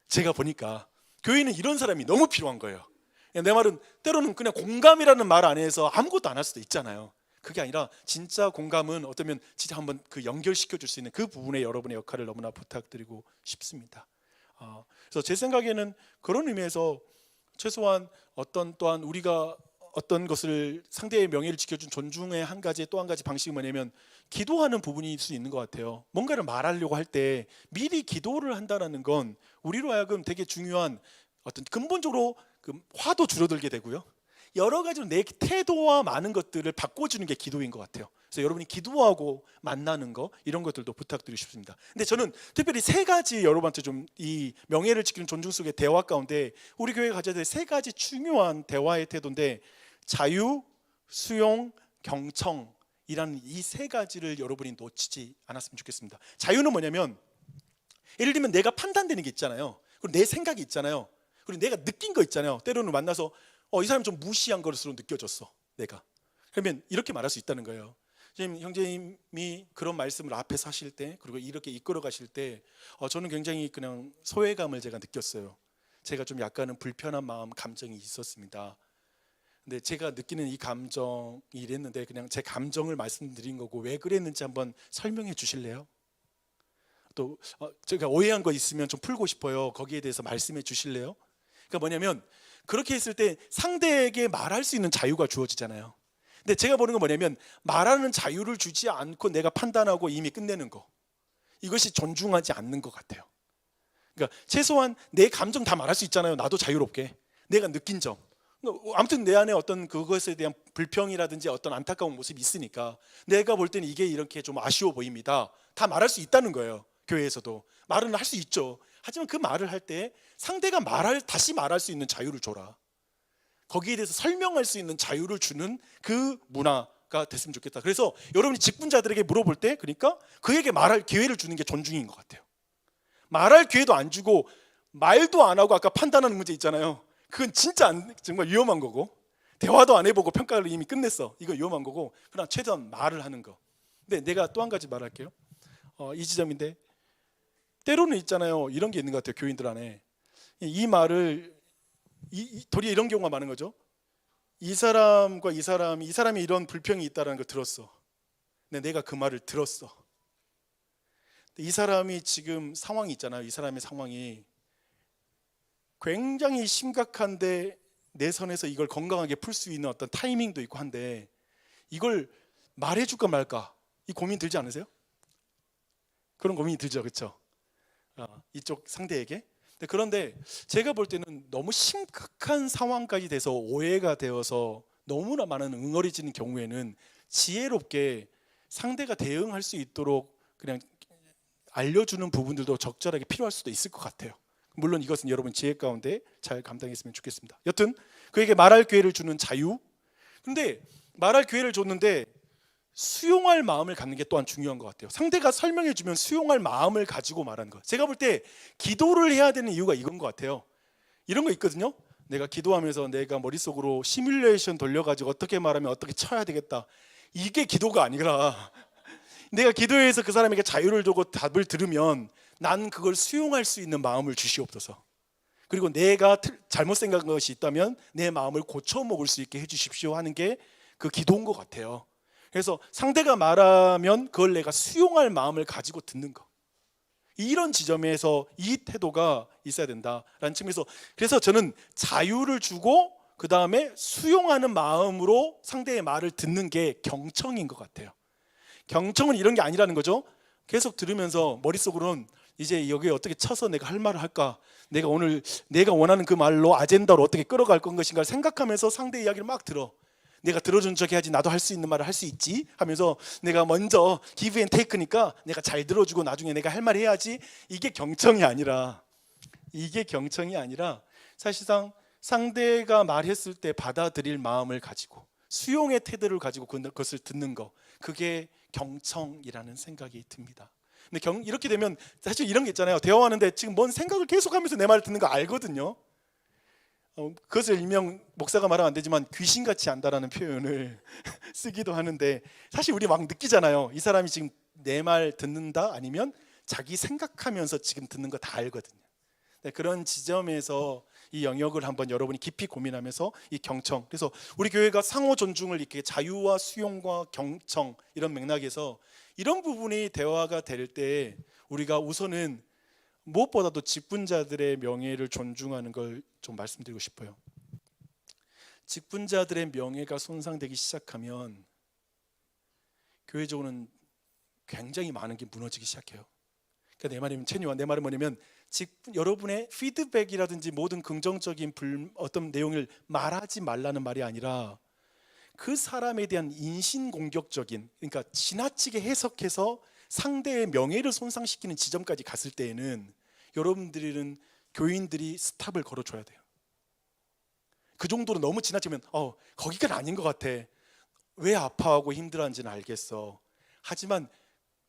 제가 보니까 교회는 이런 사람이 너무 필요한 거예요. 내 말은 때로는 그냥 공감이라는 말 안에서 아무것도 안 할 수도 있잖아요. 그게 아니라 진짜 공감은 어쩌면 진짜 한번 그 연결시켜 줄 수 있는 그 부분에 여러분의 역할을 너무나 부탁드리고 싶습니다. 그래서 제 생각에는 그런 의미에서 최소한 또한 우리가 어떤 것을, 상대의 명예를 지켜준 존중의 한 가지, 또 한 가지 방식이 뭐냐면 기도하는 부분일 수 있는 것 같아요. 뭔가를 말하려고 할 때 미리 기도를 한다는 건 우리로 하여금 되게 중요한, 어떤 근본적으로 그 화도 줄어들게 되고요, 여러 가지로 내 태도와 많은 것들을 바꿔주는 게 기도인 것 같아요. 그래서 여러분이 기도하고 만나는 거, 이런 것들도 부탁드리고 싶습니다. 근데 저는 특별히 세 가지, 여러분한테 좀 이 명예를 지키는 존중 속의 대화 가운데 우리 교회가 가져야 될 세 가지 중요한 대화의 태도인데, 자유, 수용, 경청이라는 이 세 가지를 여러분이 놓치지 않았으면 좋겠습니다. 자유는 뭐냐면, 예를 들면 내가 판단되는 게 있잖아요. 그리고 내 생각이 있잖아요. 그리고 내가 느낀 거 있잖아요. 때로는 만나서 이 사람 좀 무시한 것으로 느껴졌어, 내가. 그러면 이렇게 말할 수 있다는 거예요. 지금 형제님이 그런 말씀을 앞에서 하실 때, 그리고 이렇게 이끌어 가실 때 저는 굉장히 그냥 소외감을 제가 느꼈어요. 제가 좀 약간은 불편한 마음, 감정이 있었습니다. 근데 제가 느끼는 이 감정이 이랬는데, 그냥 제 감정을 말씀드린 거고, 왜 그랬는지 한번 설명해 주실래요? 또 제가 오해한 거 있으면 좀 풀고 싶어요. 거기에 대해서 말씀해 주실래요? 그러니까 뭐냐면, 그렇게 했을 때 상대에게 말할 수 있는 자유가 주어지잖아요. 근데 제가 보는 건 뭐냐면, 말하는 자유를 주지 않고 내가 판단하고 이미 끝내는 거, 이것이 존중하지 않는 것 같아요. 그러니까 최소한 내 감정 다 말할 수 있잖아요. 나도 자유롭게 내가 느낀 점, 아무튼 내 안에 어떤 그것에 대한 불평이라든지 어떤 안타까운 모습이 있으니까 내가 볼 때는 이게 이렇게 좀 아쉬워 보입니다, 다 말할 수 있다는 거예요. 교회에서도 말은 할 수 있죠. 하지만 그 말을 할 때 상대가 다시 말할 수 있는 자유를 줘라. 거기에 대해서 설명할 수 있는 자유를 주는 그 문화가 됐으면 좋겠다. 그래서 여러분이 직분자들에게 물어볼 때, 그러니까 그에게 말할 기회를 주는 게 존중인 것 같아요. 말할 기회도 안 주고 말도 안 하고 아까 판단하는 문제 있잖아요. 그건 진짜 정말 위험한 거고, 대화도 안 해보고 평가를 이미 끝냈어, 이거 위험한 거고. 그러나 최소한 말을 하는 거. 근데 내가 또 한 가지 말할게요. 이 지점인데, 때로는 있잖아요, 이런 게 있는 것 같아요, 교인들 안에. 이 말을 도리어 이런 경우가 많은 거죠. 이 사람이 이런 불평이 있다는 걸 들었어. 근데 내가 그 말을 들었어. 이 사람이 지금 상황이 있잖아요. 이 사람의 상황이 굉장히 심각한데, 내 선에서 이걸 건강하게 풀 수 있는 어떤 타이밍도 있고 한데, 이걸 말해줄까 말까, 이 고민 들지 않으세요? 그런 고민이 들죠, 그렇죠? 이쪽 상대에게. 그런데 제가 볼 때는 너무 심각한 상황까지 돼서 오해가 되어서 너무나 많은 응어리지는 경우에는 지혜롭게 상대가 대응할 수 있도록 그냥 알려주는 부분들도 적절하게 필요할 수도 있을 것 같아요. 물론 이것은 여러분 지혜 가운데 잘 감당했으면 좋겠습니다. 여튼 그에게 말할 기회를 주는 자유. 근데 말할 기회를 줬는데 수용할 마음을 갖는 게 또한 중요한 것 같아요. 상대가 설명해 주면 수용할 마음을 가지고 말하는 거. 제가 볼 때 기도를 해야 되는 이유가 이건 것 같아요. 이런 거 있거든요. 내가 기도하면서 내가 머릿속으로 시뮬레이션 돌려가지고 어떻게 말하면 어떻게 쳐야 되겠다. 이게 기도가 아니라 내가 기도해서 그 사람에게 자유를 주고 답을 들으면 난 그걸 수용할 수 있는 마음을 주시옵소서. 그리고 내가 잘못 생각한 것이 있다면 내 마음을 고쳐 먹을 수 있게 해주십시오 하는 게 그 기도인 것 같아요. 그래서 상대가 말하면 그걸 내가 수용할 마음을 가지고 듣는 거. 이런 지점에서 이 태도가 있어야 된다라는 측면에서, 그래서 저는 자유를 주고 그 다음에 수용하는 마음으로 상대의 말을 듣는 게 경청인 것 같아요. 경청은 이런 게 아니라는 거죠. 계속 들으면서 머릿속으로는 이제 여기에 어떻게 쳐서 내가 할 말을 할까, 내가 오늘 내가 원하는 그 말로 아젠다로 어떻게 끌어갈 것인가를 생각하면서 상대 이야기를 막 들어. 내가 들어준 척 해야지 나도 할 수 있는 말을 할 수 있지 하면서 내가 먼저 기브 앤 테이크니까 내가 잘 들어주고 나중에 내가 할 말 해야지. 이게 경청이 아니라 사실상 상대가 말했을 때 받아들일 마음을 가지고 수용의 태도를 가지고 그것을 듣는 거, 그게 경청이라는 생각이 듭니다. 근데 이렇게 되면 사실 이런 게 있잖아요. 대화하는데 지금 뭔 생각을 계속하면서 내 말을 듣는 거 알거든요. 그것을 일명 목사가 말하면 안 되지만 귀신같이 안다라는 표현을 쓰기도 하는데, 사실 우리 막 느끼잖아요. 이 사람이 지금 내 말 듣는다 아니면 자기 생각하면서 지금 듣는 거 다 알거든요. 그런 지점에서 이 영역을 한번 여러분이 깊이 고민하면서 이 경청, 그래서 우리 교회가 상호 존중을 이렇게 자유와 수용과 경청 이런 맥락에서 이런 부분이 대화가 될 때 우리가 우선은 무엇보다도 직분자들의 명예를 존중하는 걸 좀 말씀드리고 싶어요. 직분자들의 명예가 손상되기 시작하면 교회적으로는 굉장히 많은 게 무너지기 시작해요. 그러니까 내 말이면 체니와 내 말은 뭐냐면 여러분의 피드백이라든지 모든 긍정적인 어떤 내용을 말하지 말라는 말이 아니라 그 사람에 대한 인신공격적인, 그러니까 지나치게 해석해서 상대의 명예를 손상시키는 지점까지 갔을 때에는 여러분들은 교인들이 스탑을 걸어줘야 돼요. 그 정도로 너무 지나치면 거기까지 아닌 것 같아. 왜 아파하고 힘들어하는지는 알겠어. 하지만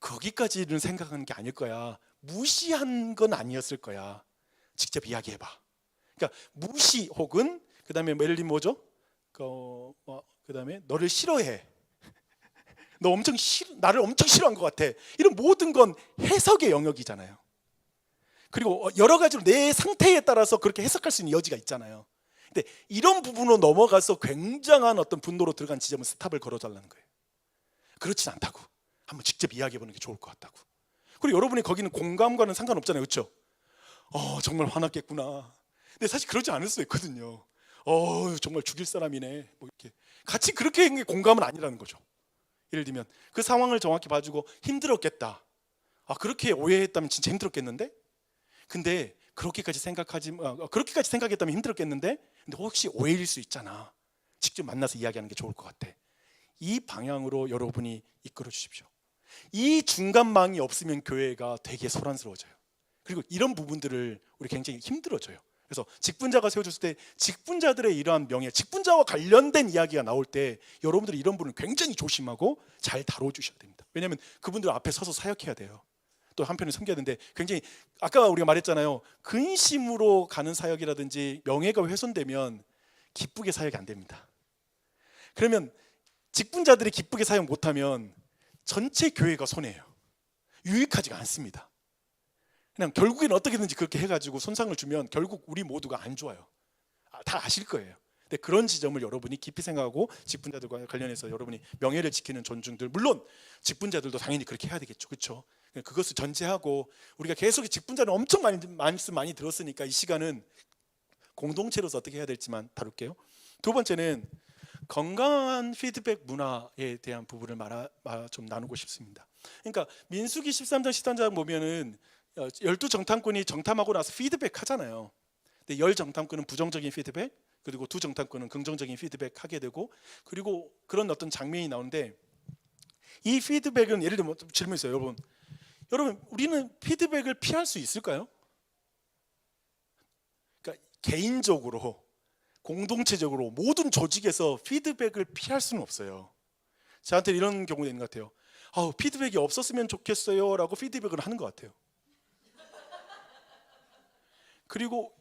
거기까지는 생각하는 게 아닐 거야. 무시한 건 아니었을 거야. 직접 이야기해봐. 그러니까 무시 혹은 그 다음에 예를 들면 뭐죠? 그 다음에 너를 싫어해. 너 나를 엄청 싫어한 것 같아. 이런 모든 건 해석의 영역이잖아요. 그리고 여러 가지로 내 상태에 따라서 그렇게 해석할 수 있는 여지가 있잖아요. 근데 이런 부분으로 넘어가서 굉장한 어떤 분노로 들어간 지점은 스탑을 걸어달라는 거예요. 그렇진 않다고. 한번 직접 이야기해보는 게 좋을 것 같다고. 그리고 여러분이 거기는 공감과는 상관없잖아요. 그렇죠? 정말 화났겠구나. 근데 사실 그러지 않을 수 있거든요. 정말 죽일 사람이네. 뭐 이렇게 같이 그렇게 한 게 공감은 아니라는 거죠. 예를 들면 그 상황을 정확히 봐주고 힘들었겠다. 그렇게 오해했다면 진짜 힘들었겠는데? 근데 그렇게까지 생각했다면 힘들었겠는데? 근데 혹시 오해일 수 있잖아. 직접 만나서 이야기하는 게 좋을 것 같아. 이 방향으로 여러분이 이끌어 주십시오. 이 중간망이 없으면 교회가 되게 소란스러워져요. 그리고 이런 부분들을 우리 굉장히 힘들어져요. 그래서 직분자가 세워졌을 때 직분자들의 이러한 명예, 직분자와 관련된 이야기가 나올 때 여러분들이 이런 부분을 굉장히 조심하고 잘 다뤄주셔야 됩니다. 왜냐하면 그분들 앞에 서서 사역해야 돼요. 또 한편에 섬겨야 되는데 굉장히 아까 우리가 말했잖아요. 근심으로 가는 사역이라든지 명예가 훼손되면 기쁘게 사역이 안 됩니다. 그러면 직분자들이 기쁘게 사역 못하면 전체 교회가 손해예요. 유익하지가 않습니다. 그냥 결국에는 어떻게든지 그렇게 해가지고 손상을 주면 결국 우리 모두가 안 좋아요. 다 아실 거예요. 근데 그런 지점을 여러분이 깊이 생각하고 직분자들과 관련해서 여러분이 명예를 지키는 존중들, 물론 직분자들도 당연히 그렇게 해야 되겠죠. 그렇죠? 그것을 전제하고 우리가 계속 직분자는 엄청 많이 들었으니까 이 시간은 공동체로서 어떻게 해야 될지만 다룰게요. 두 번째는 건강한 피드백 문화에 대한 부분을 좀 나누고 싶습니다. 그러니까 민수기 13장 13장 보면은 열두 정탐꾼이 정탐하고 나서 피드백 하잖아요. 근데 열 정탐꾼은 부정적인 피드백, 그리고 두 정탐꾼은 긍정적인 피드백 하게 되고, 그리고 그런 어떤 장면이 나오는데, 이 피드백은 예를 들면 질문 있어요. 여러분 우리는 피드백을 피할 수 있을까요? 그러니까 개인적으로, 공동체적으로, 모든 조직에서 피드백을 피할 수는 없어요. 저한테 이런 경우가 있는 것 같아요. 피드백이 없었으면 좋겠어요 라고 피드백을 하는 것 같아요. 그리고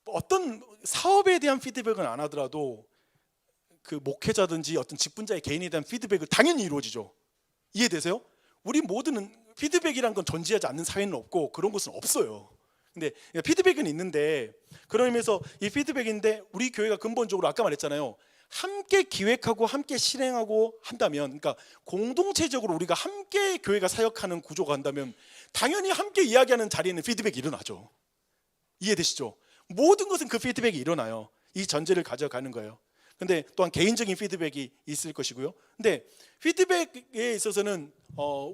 어떤 사업에 대한 피드백은 안 하더라도 그 목회자든지 어떤 직분자의 개인에 대한 피드백은 당연히 이루어지죠. 이해되세요? 우리 모두는 피드백이란 건 존재하지 않는 사회는 없고 그런 것은 없어요. 근데 피드백은 있는데, 그런 의미에서 이 피드백인데 우리 교회가 근본적으로 아까 말했잖아요. 함께 기획하고 함께 실행하고 한다면, 그러니까 공동체적으로 우리가 함께 교회가 사역하는 구조가 한다면 당연히 함께 이야기하는 자리에는 피드백이 일어나죠. 이해되시죠? 모든 것은 그 피드백이 일어나요. 이 전제를 가져가는 거예요. 근데 또한 개인적인 피드백이 있을 것이고요. 근데 피드백에 있어서는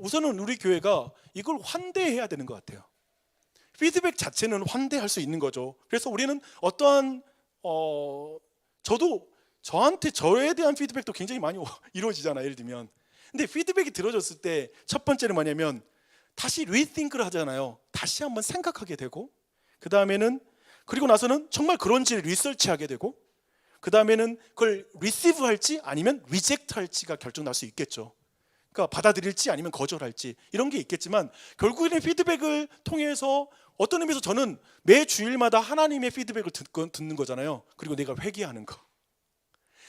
우선은 우리 교회가 이걸 환대해야 되는 것 같아요. 피드백 자체는 환대할 수 있는 거죠. 그래서 우리는 어떠한 저도 저한테 저에 대한 피드백도 굉장히 많이 이루어지잖아요. 예를 들면, 근데 피드백이 들어졌을 때 첫 번째는 뭐냐면 다시 리띵크를 하잖아요. 다시 한번 생각하게 되고, 그 다음에는 그리고 나서는 정말 그런지를 리서치하게 되고, 그 다음에는 그걸 리시브 할지 아니면 리젝트 할지가 결정날 수 있겠죠. 그러니까 받아들일지 아니면 거절할지 이런 게 있겠지만, 결국에는 피드백을 통해서 어떤 의미에서 저는 매 주일마다 하나님의 피드백을 듣는 거잖아요. 그리고 내가 회개하는 거.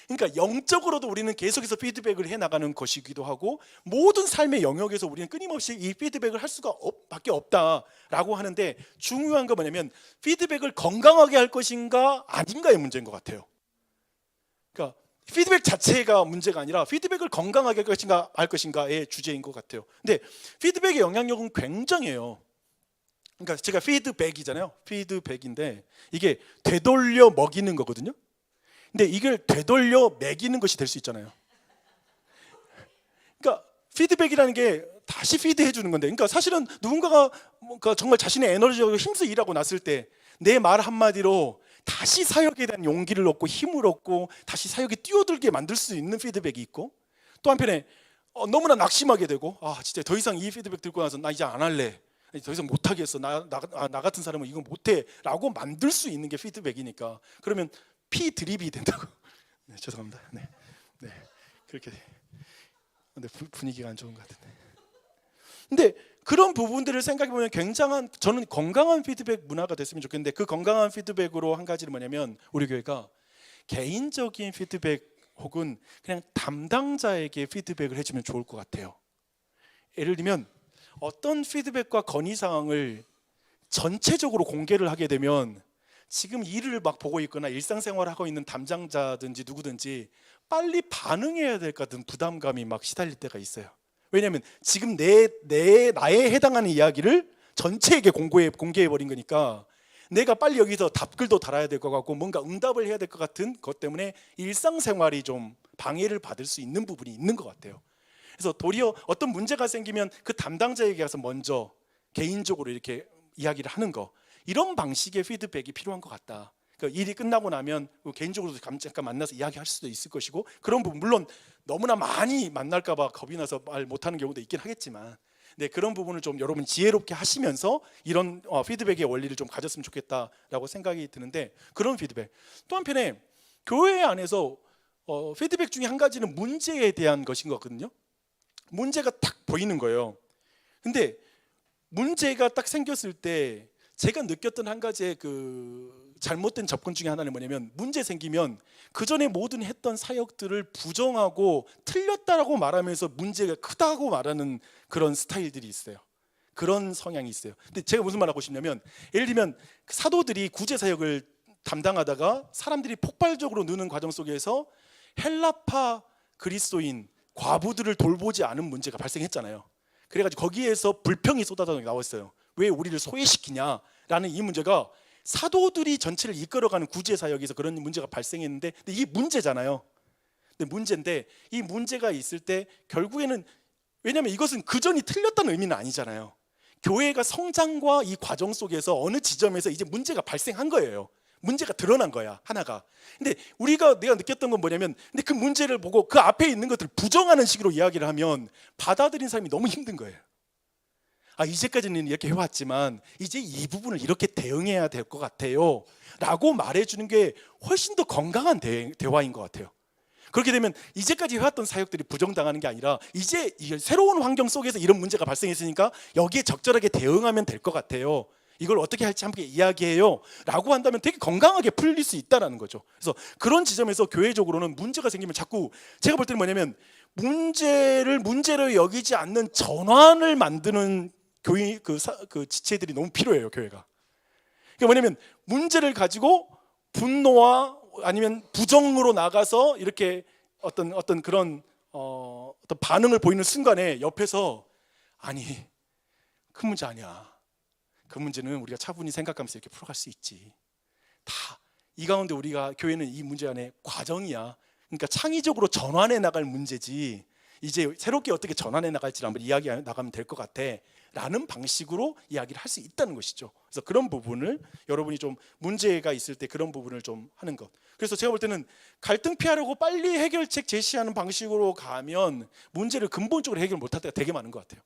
그러니까 영적으로도 우리는 계속해서 피드백을 해나가는 것이기도 하고, 모든 삶의 영역에서 우리는 끊임없이 이 피드백을 할 수가 밖에 없다라고 하는데, 중요한 건 뭐냐면 피드백을 건강하게 할 것인가 아닌가의 문제인 것 같아요. 그러니까 피드백 자체가 문제가 아니라 피드백을 건강하게 할 것인가의 주제인 것 같아요. 근데 피드백의 영향력은 굉장해요. 그러니까 제가 피드백이잖아요. 피드백인데 이게 되돌려 먹이는 거거든요. 근데 이걸 되돌려 먹이는 것이 될 수 있잖아요. 그러니까 피드백이라는 게 다시 피드해 주는 건데, 그러니까 사실은 누군가가 뭔가 정말 자신의 에너지적으로 힘써 일하고 났을 때 내 말 한마디로 다시 사역에 대한 용기를 얻고 힘을 얻고 다시 사역에 뛰어들게 만들 수 있는 피드백이 있고, 또 한편에 너무나 낙심하게 되고, 진짜 더 이상 이 피드백 듣고 나서 나 이제 안 할래, 더 이상 못하겠어, 나 같은 사람은 이거 못해 라고 만들 수 있는 게 피드백이니까. 그러면 피드립이 된다고. 네, 죄송합니다. 네, 그렇게. 근데 분위기가 안 좋은 것 같은데. 근데 그런 부분들을 생각해 보면 굉장한, 저는 건강한 피드백 문화가 됐으면 좋겠는데, 그 건강한 피드백으로 한 가지는 뭐냐면 우리 교회가 개인적인 피드백 혹은 그냥 담당자에게 피드백을 해주면 좋을 것 같아요. 예를 들면 어떤 피드백과 건의 사항을 전체적으로 공개를 하게 되면 지금 일을 막 보고 있거나 일상생활을 하고 있는 담당자든지 누구든지 빨리 반응해야 될 것 같은 부담감이 막 시달릴 때가 있어요. 왜냐하면 지금 나에 해당하는 이야기를 전체에게 공개해 버린 거니까 내가 빨리 여기서 답글도 달아야 될 것 같고 뭔가 응답을 해야 될 것 같은 것 때문에 일상생활이 좀 방해를 받을 수 있는 부분이 있는 것 같아요. 그래서 도리어 어떤 문제가 생기면 그 담당자에게 가서 먼저 개인적으로 이렇게 이야기를 하는 거, 이런 방식의 피드백이 필요한 것 같다. 그러니까 일이 끝나고 나면 개인적으로도 잠깐 만나서 이야기할 수도 있을 것이고, 그런 부분 물론 너무나 많이 만날까 봐 겁이 나서 말 못하는 경우도 있긴 하겠지만, 네, 그런 부분을 좀 여러분 지혜롭게 하시면서 이런 피드백의 원리를 좀 가졌으면 좋겠다라고 생각이 드는데, 그런 피드백. 또 한편에 교회 안에서 피드백 중에 한 가지는 문제에 대한 것인 것 같거든요. 문제가 딱 보이는 거예요. 근데 문제가 딱 생겼을 때 제가 느꼈던 한 가지의 그 잘못된 접근 중에 하나는 뭐냐면, 문제 생기면 그 전에 모든 했던 사역들을 부정하고 틀렸다라고 말하면서 문제가 크다고 말하는 그런 스타일들이 있어요. 그런 성향이 있어요. 근데 제가 무슨 말 하고 싶냐면, 예를 들면 사도들이 구제 사역을 담당하다가 사람들이 폭발적으로 느는 과정 속에서 헬라파 그리스도인 과부들을 돌보지 않은 문제가 발생했잖아요. 그래가지고 거기에서 불평이 쏟아져 나왔어요. 왜 우리를 소외시키냐라는 이 문제가 사도들이 전체를 이끌어가는 구제 사역에서 그런 문제가 발생했는데, 근데 이게 문제잖아요. 근데 문제인데 이 문제가 있을 때 결국에는, 왜냐하면 이것은 그 전이 틀렸다는 의미는 아니잖아요. 교회가 성장과 이 과정 속에서 어느 지점에서 이제 문제가 발생한 거예요. 문제가 드러난 거야, 하나가. 근데 내가 느꼈던 건 뭐냐면, 근데 그 문제를 보고 그 앞에 있는 것들을 부정하는 식으로 이야기를 하면 받아들인 사람이 너무 힘든 거예요. 이제까지는 이렇게 해왔지만 이제 이 부분을 이렇게 대응해야 될 것 같아요 라고 말해주는 게 훨씬 더 건강한 대화인 것 같아요. 그렇게 되면 이제까지 해왔던 사역들이 부정당하는 게 아니라 이제 새로운 환경 속에서 이런 문제가 발생했으니까 여기에 적절하게 대응하면 될 것 같아요, 이걸 어떻게 할지 함께 이야기해요 라고 한다면 되게 건강하게 풀릴 수 있다는 거죠. 그래서 그런 지점에서 교회적으로는 문제가 생기면 자꾸 제가 볼 때는 뭐냐면, 문제로 여기지 않는 전환을 만드는 교회 그 지체들이 너무 필요해요, 교회가. 그게 뭐냐면, 문제를 가지고 분노와 아니면 부정으로 나가서 이렇게 어떤 그런 어떤 반응을 보이는 순간에 옆에서 큰 문제 아니야, 그 문제는 우리가 차분히 생각하면서 이렇게 풀어갈 수 있지, 다 이 가운데 우리가 교회는 이 문제 안에 과정이야, 그러니까 창의적으로 전환해 나갈 문제지 이제 새롭게 어떻게 전환해 나갈지를 한번 이야기해 나가면 될 것 같아 라는 방식으로 이야기를 할 수 있다는 것이죠. 그래서 그런 부분을 여러분이 좀 문제가 있을 때 그런 부분을 좀 하는 것. 그래서 제가 볼 때는 갈등 피하려고 빨리 해결책 제시하는 방식으로 가면 문제를 근본적으로 해결 못할 때가 되게 많은 것 같아요.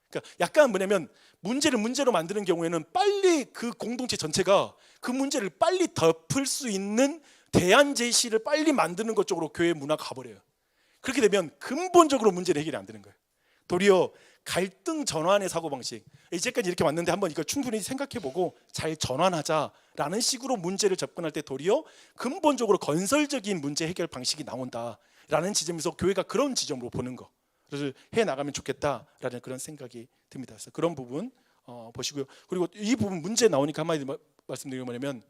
그러니까 약간 뭐냐면, 문제를 문제로 만드는 경우에는 빨리 그 공동체 전체가 그 문제를 빨리 덮을 수 있는 대안 제시를 빨리 만드는 것 쪽으로 교회 문화가 가버려요. 그렇게 되면 근본적으로 문제는 해결이 안 되는 거예요. 도리어 갈등 전환의 사고방식, 이제까지 이렇게 왔는데 한번 이걸 충분히 생각해보고 잘 전환하자라는 식으로 문제를 접근할 때 도리어 근본적으로 건설적인 문제 해결 방식이 나온다라는 지점에서 교회가 그런 지점으로 보는 거, 그래서 해나가면 좋겠다라는 그런 생각이 듭니다. 그래서 그런 부분 보시고요. 그리고 이 부분 문제 나오니까 한마디 말씀드리면 뭐냐면,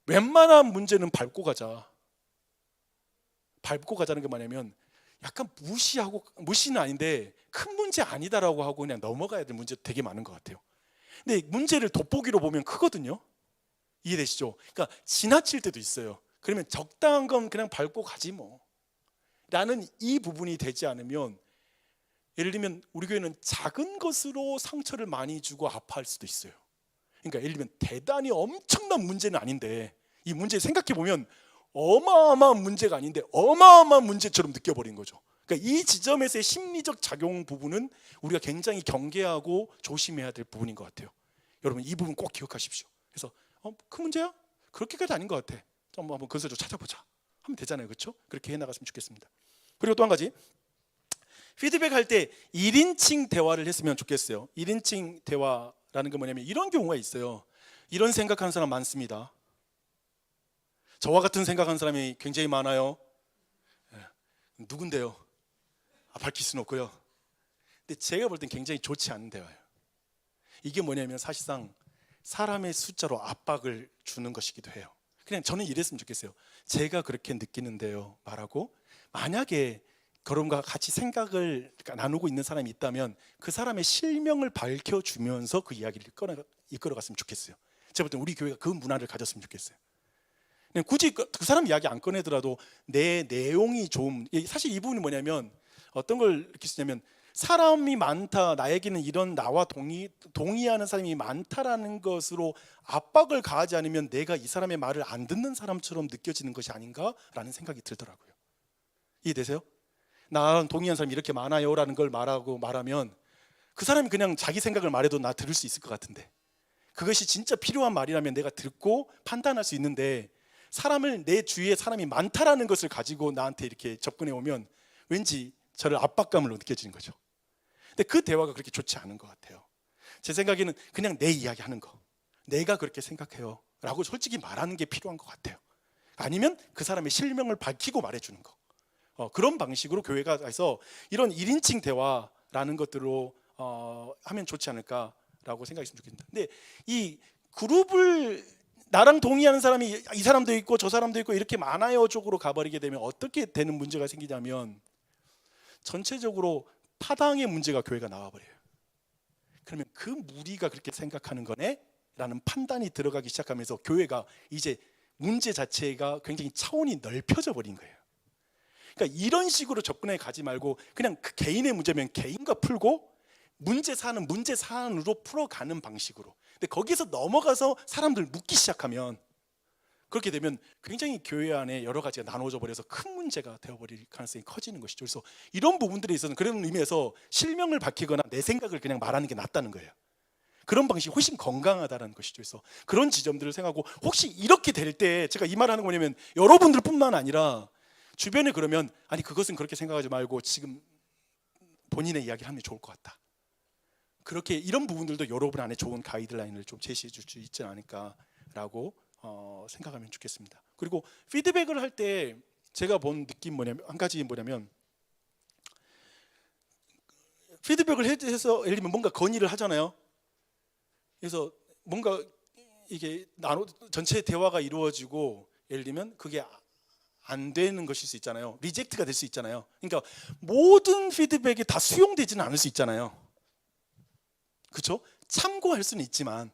웬만한 문제는 밟고 가자는 게 뭐냐면, 약간 무시는 아닌데 큰 문제 아니다라고 하고 그냥 넘어가야 될 문제 되게 많은 것 같아요. 근데 문제를 돋보기로 보면 크거든요. 이해되시죠? 그러니까 지나칠 때도 있어요. 그러면 적당한 건 그냥 밟고 가지 뭐 라는 이 부분이 되지 않으면, 예를 들면 우리 교회는 작은 것으로 상처를 많이 주고 아파할 수도 있어요. 그러니까 예를 들면 대단히 엄청난 문제는 아닌데, 이 문제 생각해 보면 어마어마한 문제가 아닌데 어마어마한 문제처럼 느껴버린 거죠. 그러니까 이 지점에서의 심리적 작용 부분은 우리가 굉장히 경계하고 조심해야 될 부분인 것 같아요. 여러분 이 부분 꼭 기억하십시오. 그래서 큰 문제야? 그렇게까지 아닌 것 같아. 한번 그것을 좀 찾아보자 하면 되잖아요, 그렇죠? 그렇게 해나갔으면 좋겠습니다. 그리고 또 한 가지, 피드백 할 때 1인칭 대화를 했으면 좋겠어요. 1인칭 대화라는 게 뭐냐면, 이런 경우가 있어요. 이런 생각하는 사람 많습니다. 저와 같은 생각하는 사람이 굉장히 많아요. 누군데요? 밝힐 수는 없고요. 근데 제가 볼 땐 굉장히 좋지 않은 대화예요. 이게 뭐냐면 사실상 사람의 숫자로 압박을 주는 것이기도 해요. 그냥 저는 이랬으면 좋겠어요. 제가 그렇게 느끼는데요 말하고, 만약에 그런가 같이 생각을 나누고 있는 사람이 있다면 그 사람의 실명을 밝혀주면서 그 이야기를 이끌어갔으면 좋겠어요. 제가 볼 땐 우리 교회가 그 문화를 가졌으면 좋겠어요. 굳이 그 사람 이야기 안 꺼내더라도 내 내용이 좀, 사실 이 부분이 뭐냐면 어떤 걸 이렇게 쓰냐면, 사람이 많다, 나에게는 이런 나와 동의하는 사람이 많다라는 것으로 압박을 가하지 않으면 내가 이 사람의 말을 안 듣는 사람처럼 느껴지는 것이 아닌가라는 생각이 들더라고요. 이해되세요? 나랑 동의하는 사람이 이렇게 많아요 라는 걸 말하면 그 사람이 그냥 자기 생각을 말해도 나 들을 수 있을 것 같은데, 그것이 진짜 필요한 말이라면 내가 듣고 판단할 수 있는데, 내 주위에 사람이 많다라는 것을 가지고 나한테 이렇게 접근해 오면 왠지 저를 압박감으로 느껴지는 거죠. 근데 그 대화가 그렇게 좋지 않은 것 같아요. 제 생각에는 그냥 내 이야기 하는 거, 내가 그렇게 생각해요 라고 솔직히 말하는 게 필요한 것 같아요. 아니면 그 사람의 실명을 밝히고 말해주는 거, 그런 방식으로 교회가 해서 이런 1인칭 대화라는 것들로 하면 좋지 않을까라고 생각했으면 좋겠습니다. 근데 이 그룹을 나랑 동의하는 사람이 이 사람도 있고 저 사람도 있고 이렇게 많아요 쪽으로 가버리게 되면 어떻게 되는 문제가 생기냐면, 전체적으로 타당의 문제가 교회가 나와버려요. 그러면 그 무리가 그렇게 생각하는 거네? 라는 판단이 들어가기 시작하면서 교회가 이제 문제 자체가 굉장히 차원이 넓혀져 버린 거예요. 그러니까 이런 식으로 접근해 가지 말고 그냥 그 개인의 문제면 개인과 풀고, 문제 사안으로 풀어가는 방식으로. 근데 거기서 넘어가서 사람들 묻기 시작하면, 그렇게 되면 굉장히 교회 안에 여러 가지가 나눠져 버려서 큰 문제가 되어버릴 가능성이 커지는 것이죠. 그래서 이런 부분들에 있어서는 그런 의미에서 실명을 밝히거나 내 생각을 그냥 말하는 게 낫다는 거예요. 그런 방식이 훨씬 건강하다는 것이죠. 그래서 그런 지점들을 생각하고, 혹시 이렇게 될 때 제가 이 말하는 거 뭐냐면, 여러분들뿐만 아니라 주변에 그러면 아니 그것은 그렇게 생각하지 말고 지금 본인의 이야기를 하면 좋을 것 같다. 그렇게 이런 부분들도 여러분 안에 좋은 가이드라인을 좀 제시해 줄 수 있지 않을까라고 생각하면 좋겠습니다. 그리고 피드백을 할 때 제가 본 느낌 뭐냐면, 한 가지 뭐냐면, 피드백을 해서 예를 들면 뭔가 건의를 하잖아요. 그래서 뭔가 이게 전체 대화가 이루어지고 예를 들면 그게 안 되는 것일 수 있잖아요. 리젝트가 될 수 있잖아요. 그러니까 모든 피드백이 다 수용되지는 않을 수 있잖아요. 그렇죠? 참고할 수는 있지만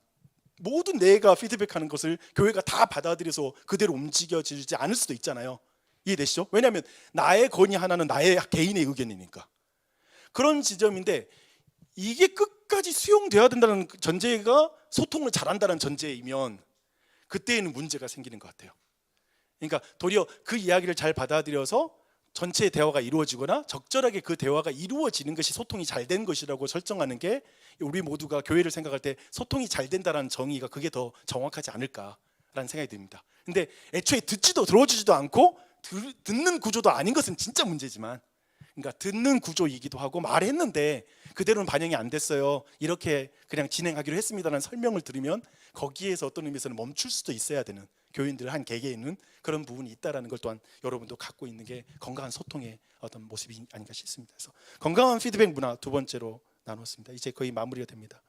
모든 내가 피드백하는 것을 교회가 다 받아들여서 그대로 움직여지지 않을 수도 있잖아요. 이해되시죠? 왜냐하면 나의 건의 하나는 나의 개인의 의견이니까. 그런 지점인데, 이게 끝까지 수용돼야 된다는 전제가 소통을 잘한다는 전제이면 그때에는 문제가 생기는 것 같아요. 그러니까 도리어 그 이야기를 잘 받아들여서 전체 대화가 이루어지거나 적절하게 그 대화가 이루어지는 것이 소통이 잘 된 것이라고 설정하는 게, 우리 모두가 교회를 생각할 때 소통이 잘 된다는 정의가 그게 더 정확하지 않을까라는 생각이 듭니다. 근데 애초에 듣지도 들어주지도 않고 듣는 구조도 아닌 것은 진짜 문제지만, 그러니까 듣는 구조이기도 하고 말했는데 그대로는 반영이 안 됐어요, 이렇게 그냥 진행하기로 했습니다라는 설명을 들으면 거기에서 어떤 의미에서는 멈출 수도 있어야 되는, 교인들 한 개개인은 그런 부분이 있다라는 걸 또한 여러분도 갖고 있는 게 건강한 소통의 어떤 모습이 아닌가 싶습니다. 그래서 건강한 피드백 문화 두 번째로 나눴습니다. 이제 거의 마무리가 됩니다.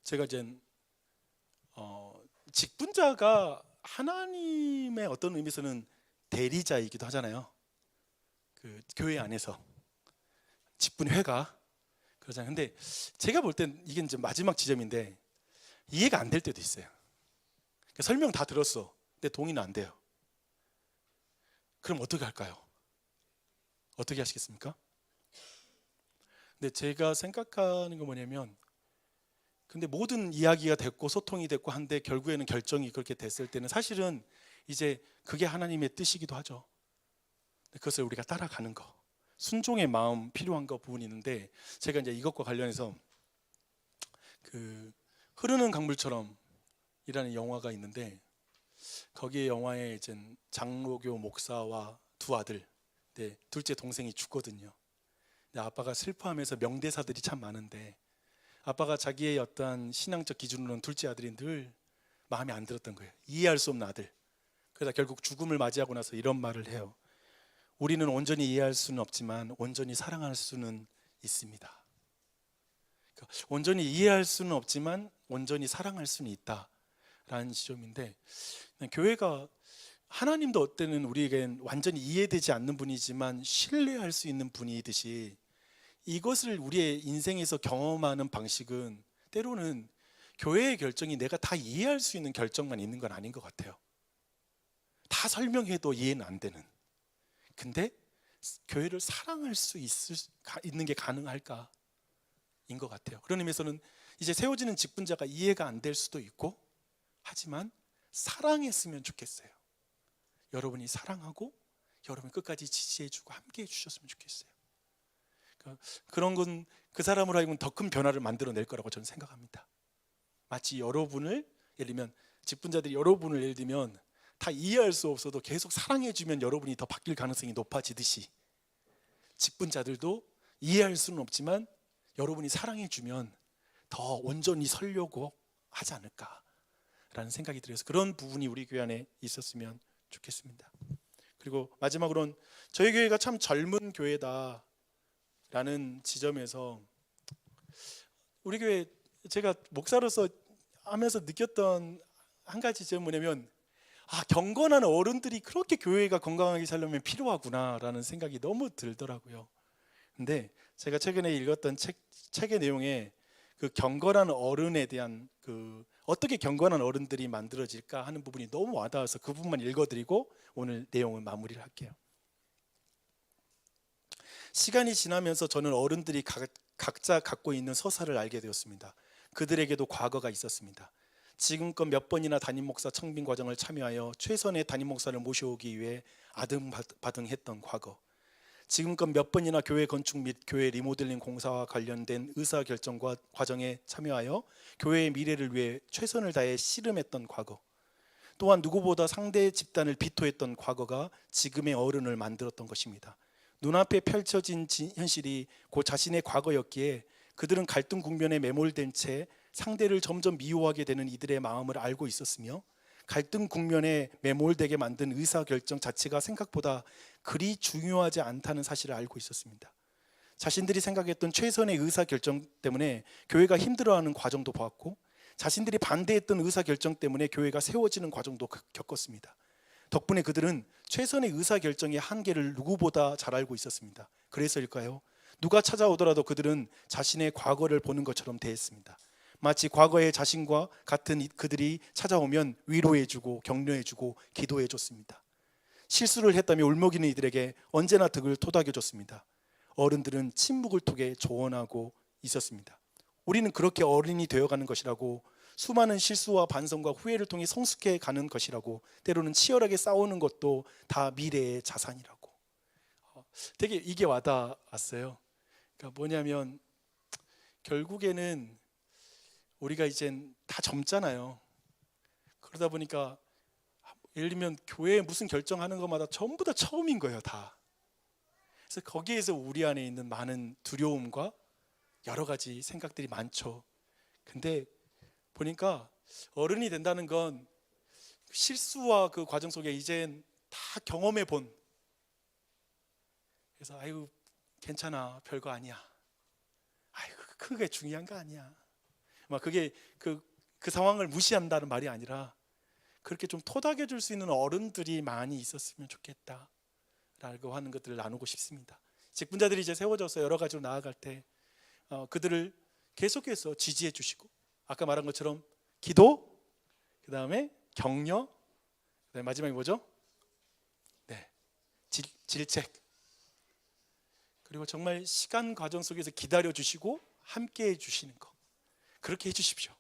제가 이제 직분자가 하나님의 어떤 의미에서는 대리자이기도 하잖아요. 교회 안에서 직분회가 그러잖아요. 근데 제가 볼 땐 이게 이제 마지막 지점인데 이해가 안 될 때도 있어요. 그러니까 설명 다 들었어. 근데 동의는 안 돼요. 그럼 어떻게 할까요? 어떻게 하시겠습니까? 근데 제가 생각하는 건 뭐냐면, 근데 모든 이야기가 됐고 소통이 됐고 한데 결국에는 결정이 그렇게 됐을 때는 사실은 이제 그게 하나님의 뜻이기도 하죠. 그것을 우리가 따라가는 거, 순종의 마음 필요한 거 부분이 있는데, 제가 이제 이것과 관련해서 흐르는 강물처럼 이라는 영화가 있는데, 거기에 영화에 이제 장로교 목사와 두 아들, 둘째 동생이 죽거든요. 근데 아빠가 슬퍼하면서 명대사들이 참 많은데, 아빠가 자기의 어떠한 신앙적 기준으로는 둘째 아들이 늘 마음에 안 들었던 거예요. 이해할 수 없는 아들. 그러다 결국 죽음을 맞이하고 나서 이런 말을 해요. 우리는 온전히 이해할 수는 없지만 온전히 사랑할 수는 있습니다. 그러니까 온전히 이해할 수는 없지만 온전히 사랑할 수는 있다라는 지점인데, 교회가, 하나님도 어때는 우리에겐 완전히 이해되지 않는 분이지만 신뢰할 수 있는 분이듯이, 이것을 우리의 인생에서 경험하는 방식은 때로는 교회의 결정이 내가 다 이해할 수 있는 결정만 있는 건 아닌 것 같아요. 다 설명해도 이해는 안 되는. 근데 교회를 사랑할 수 있는 게 가능할까인 것 같아요. 그런 의미에서는 이제 세워지는 직분자가 이해가 안 될 수도 있고, 하지만 사랑했으면 좋겠어요. 여러분이 사랑하고 여러분이 끝까지 지지해주고 함께해 주셨으면 좋겠어요. 그러니까 그런 건 그 사람으로 하여금 더 큰 변화를 만들어낼 거라고 저는 생각합니다. 마치 여러분을, 예를 들면 직분자들이 여러분을 예를 들면 다 이해할 수 없어도 계속 사랑해주면 여러분이 더 바뀔 가능성이 높아지듯이, 직분자들도 이해할 수는 없지만 여러분이 사랑해주면 더 온전히 서려고 하지 않을까라는 생각이 들어서 그런 부분이 우리 교회 안에 있었으면 좋겠습니다. 그리고 마지막으로는 저희 교회가 참 젊은 교회다라는 지점에서, 우리 교회 제가 목사로서 하면서 느꼈던 한 가지 지점은 뭐냐면, 경건한 어른들이 그렇게 교회가 건강하게 살려면 필요하구나라는 생각이 너무 들더라고요. 근데 제가 최근에 읽었던 책의 내용에 경건한 어른에 대한 어떻게 경건한 어른들이 만들어질까 하는 부분이 너무 와닿아서 그 부분만 읽어드리고 오늘 내용을 마무리를 할게요. 시간이 지나면서 저는 어른들이 각자 갖고 있는 서사를 알게 되었습니다. 그들에게도 과거가 있었습니다. 지금껏 몇 번이나 담임 목사 청빙 과정을 참여하여 최선의 담임 목사를 모셔오기 위해 아등바등했던 과거, 지금껏 몇 번이나 교회 건축 및 교회 리모델링 공사와 관련된 의사결정과 과정에 참여하여 교회의 미래를 위해 최선을 다해 씨름했던 과거, 또한 누구보다 상대 집단을 비토했던 과거가 지금의 어른을 만들었던 것입니다. 눈앞에 펼쳐진 현실이 곧 자신의 과거였기에 그들은 갈등 국면에 매몰된 채 상대를 점점 미워하게 되는 이들의 마음을 알고 있었으며, 갈등 국면에 매몰되게 만든 의사결정 자체가 생각보다 그리 중요하지 않다는 사실을 알고 있었습니다. 자신들이 생각했던 최선의 의사결정 때문에 교회가 힘들어하는 과정도 보았고, 자신들이 반대했던 의사결정 때문에 교회가 세워지는 과정도 겪었습니다. 덕분에 그들은 최선의 의사결정의 한계를 누구보다 잘 알고 있었습니다. 그래서일까요? 누가 찾아오더라도 그들은 자신의 과거를 보는 것처럼 대했습니다. 마치 과거의 자신과 같은 그들이 찾아오면 위로해주고 격려해주고 기도해줬습니다. 실수를 했다며 울먹이는 이들에게 언제나 득을 토닥여줬습니다. 어른들은 침묵을 통해 조언하고 있었습니다. 우리는 그렇게 어른이 되어가는 것이라고, 수많은 실수와 반성과 후회를 통해 성숙해 가는 것이라고, 때로는 치열하게 싸우는 것도 다 미래의 자산이라고. 되게 이게 와닿았어요. 그러니까 뭐냐면 결국에는 우리가 이젠 다 젊잖아요. 그러다 보니까 예를 들면 교회에 무슨 결정하는 것마다 전부 다 처음인 거예요, 다. 그래서 거기에서 우리 안에 있는 많은 두려움과 여러 가지 생각들이 많죠. 근데 보니까 어른이 된다는 건 실수와 그 과정 속에 이젠 다 경험해 본, 그래서 아유 괜찮아, 별거 아니야, 아유 그게 중요한 거 아니야, 막 그게 그 상황을 무시한다는 말이 아니라 그렇게 좀 토닥여 줄 수 있는 어른들이 많이 있었으면 좋겠다 라고 하는 것들을 나누고 싶습니다. 직분자들이 이제 세워져서 여러 가지로 나아갈 때 그들을 계속해서 지지해 주시고, 아까 말한 것처럼 기도, 그 다음에 격려, 그다음에 마지막에 뭐죠? 네, 질책, 그리고 정말 시간 과정 속에서 기다려 주시고 함께 해 주시는 거, 그렇게 해 주십시오.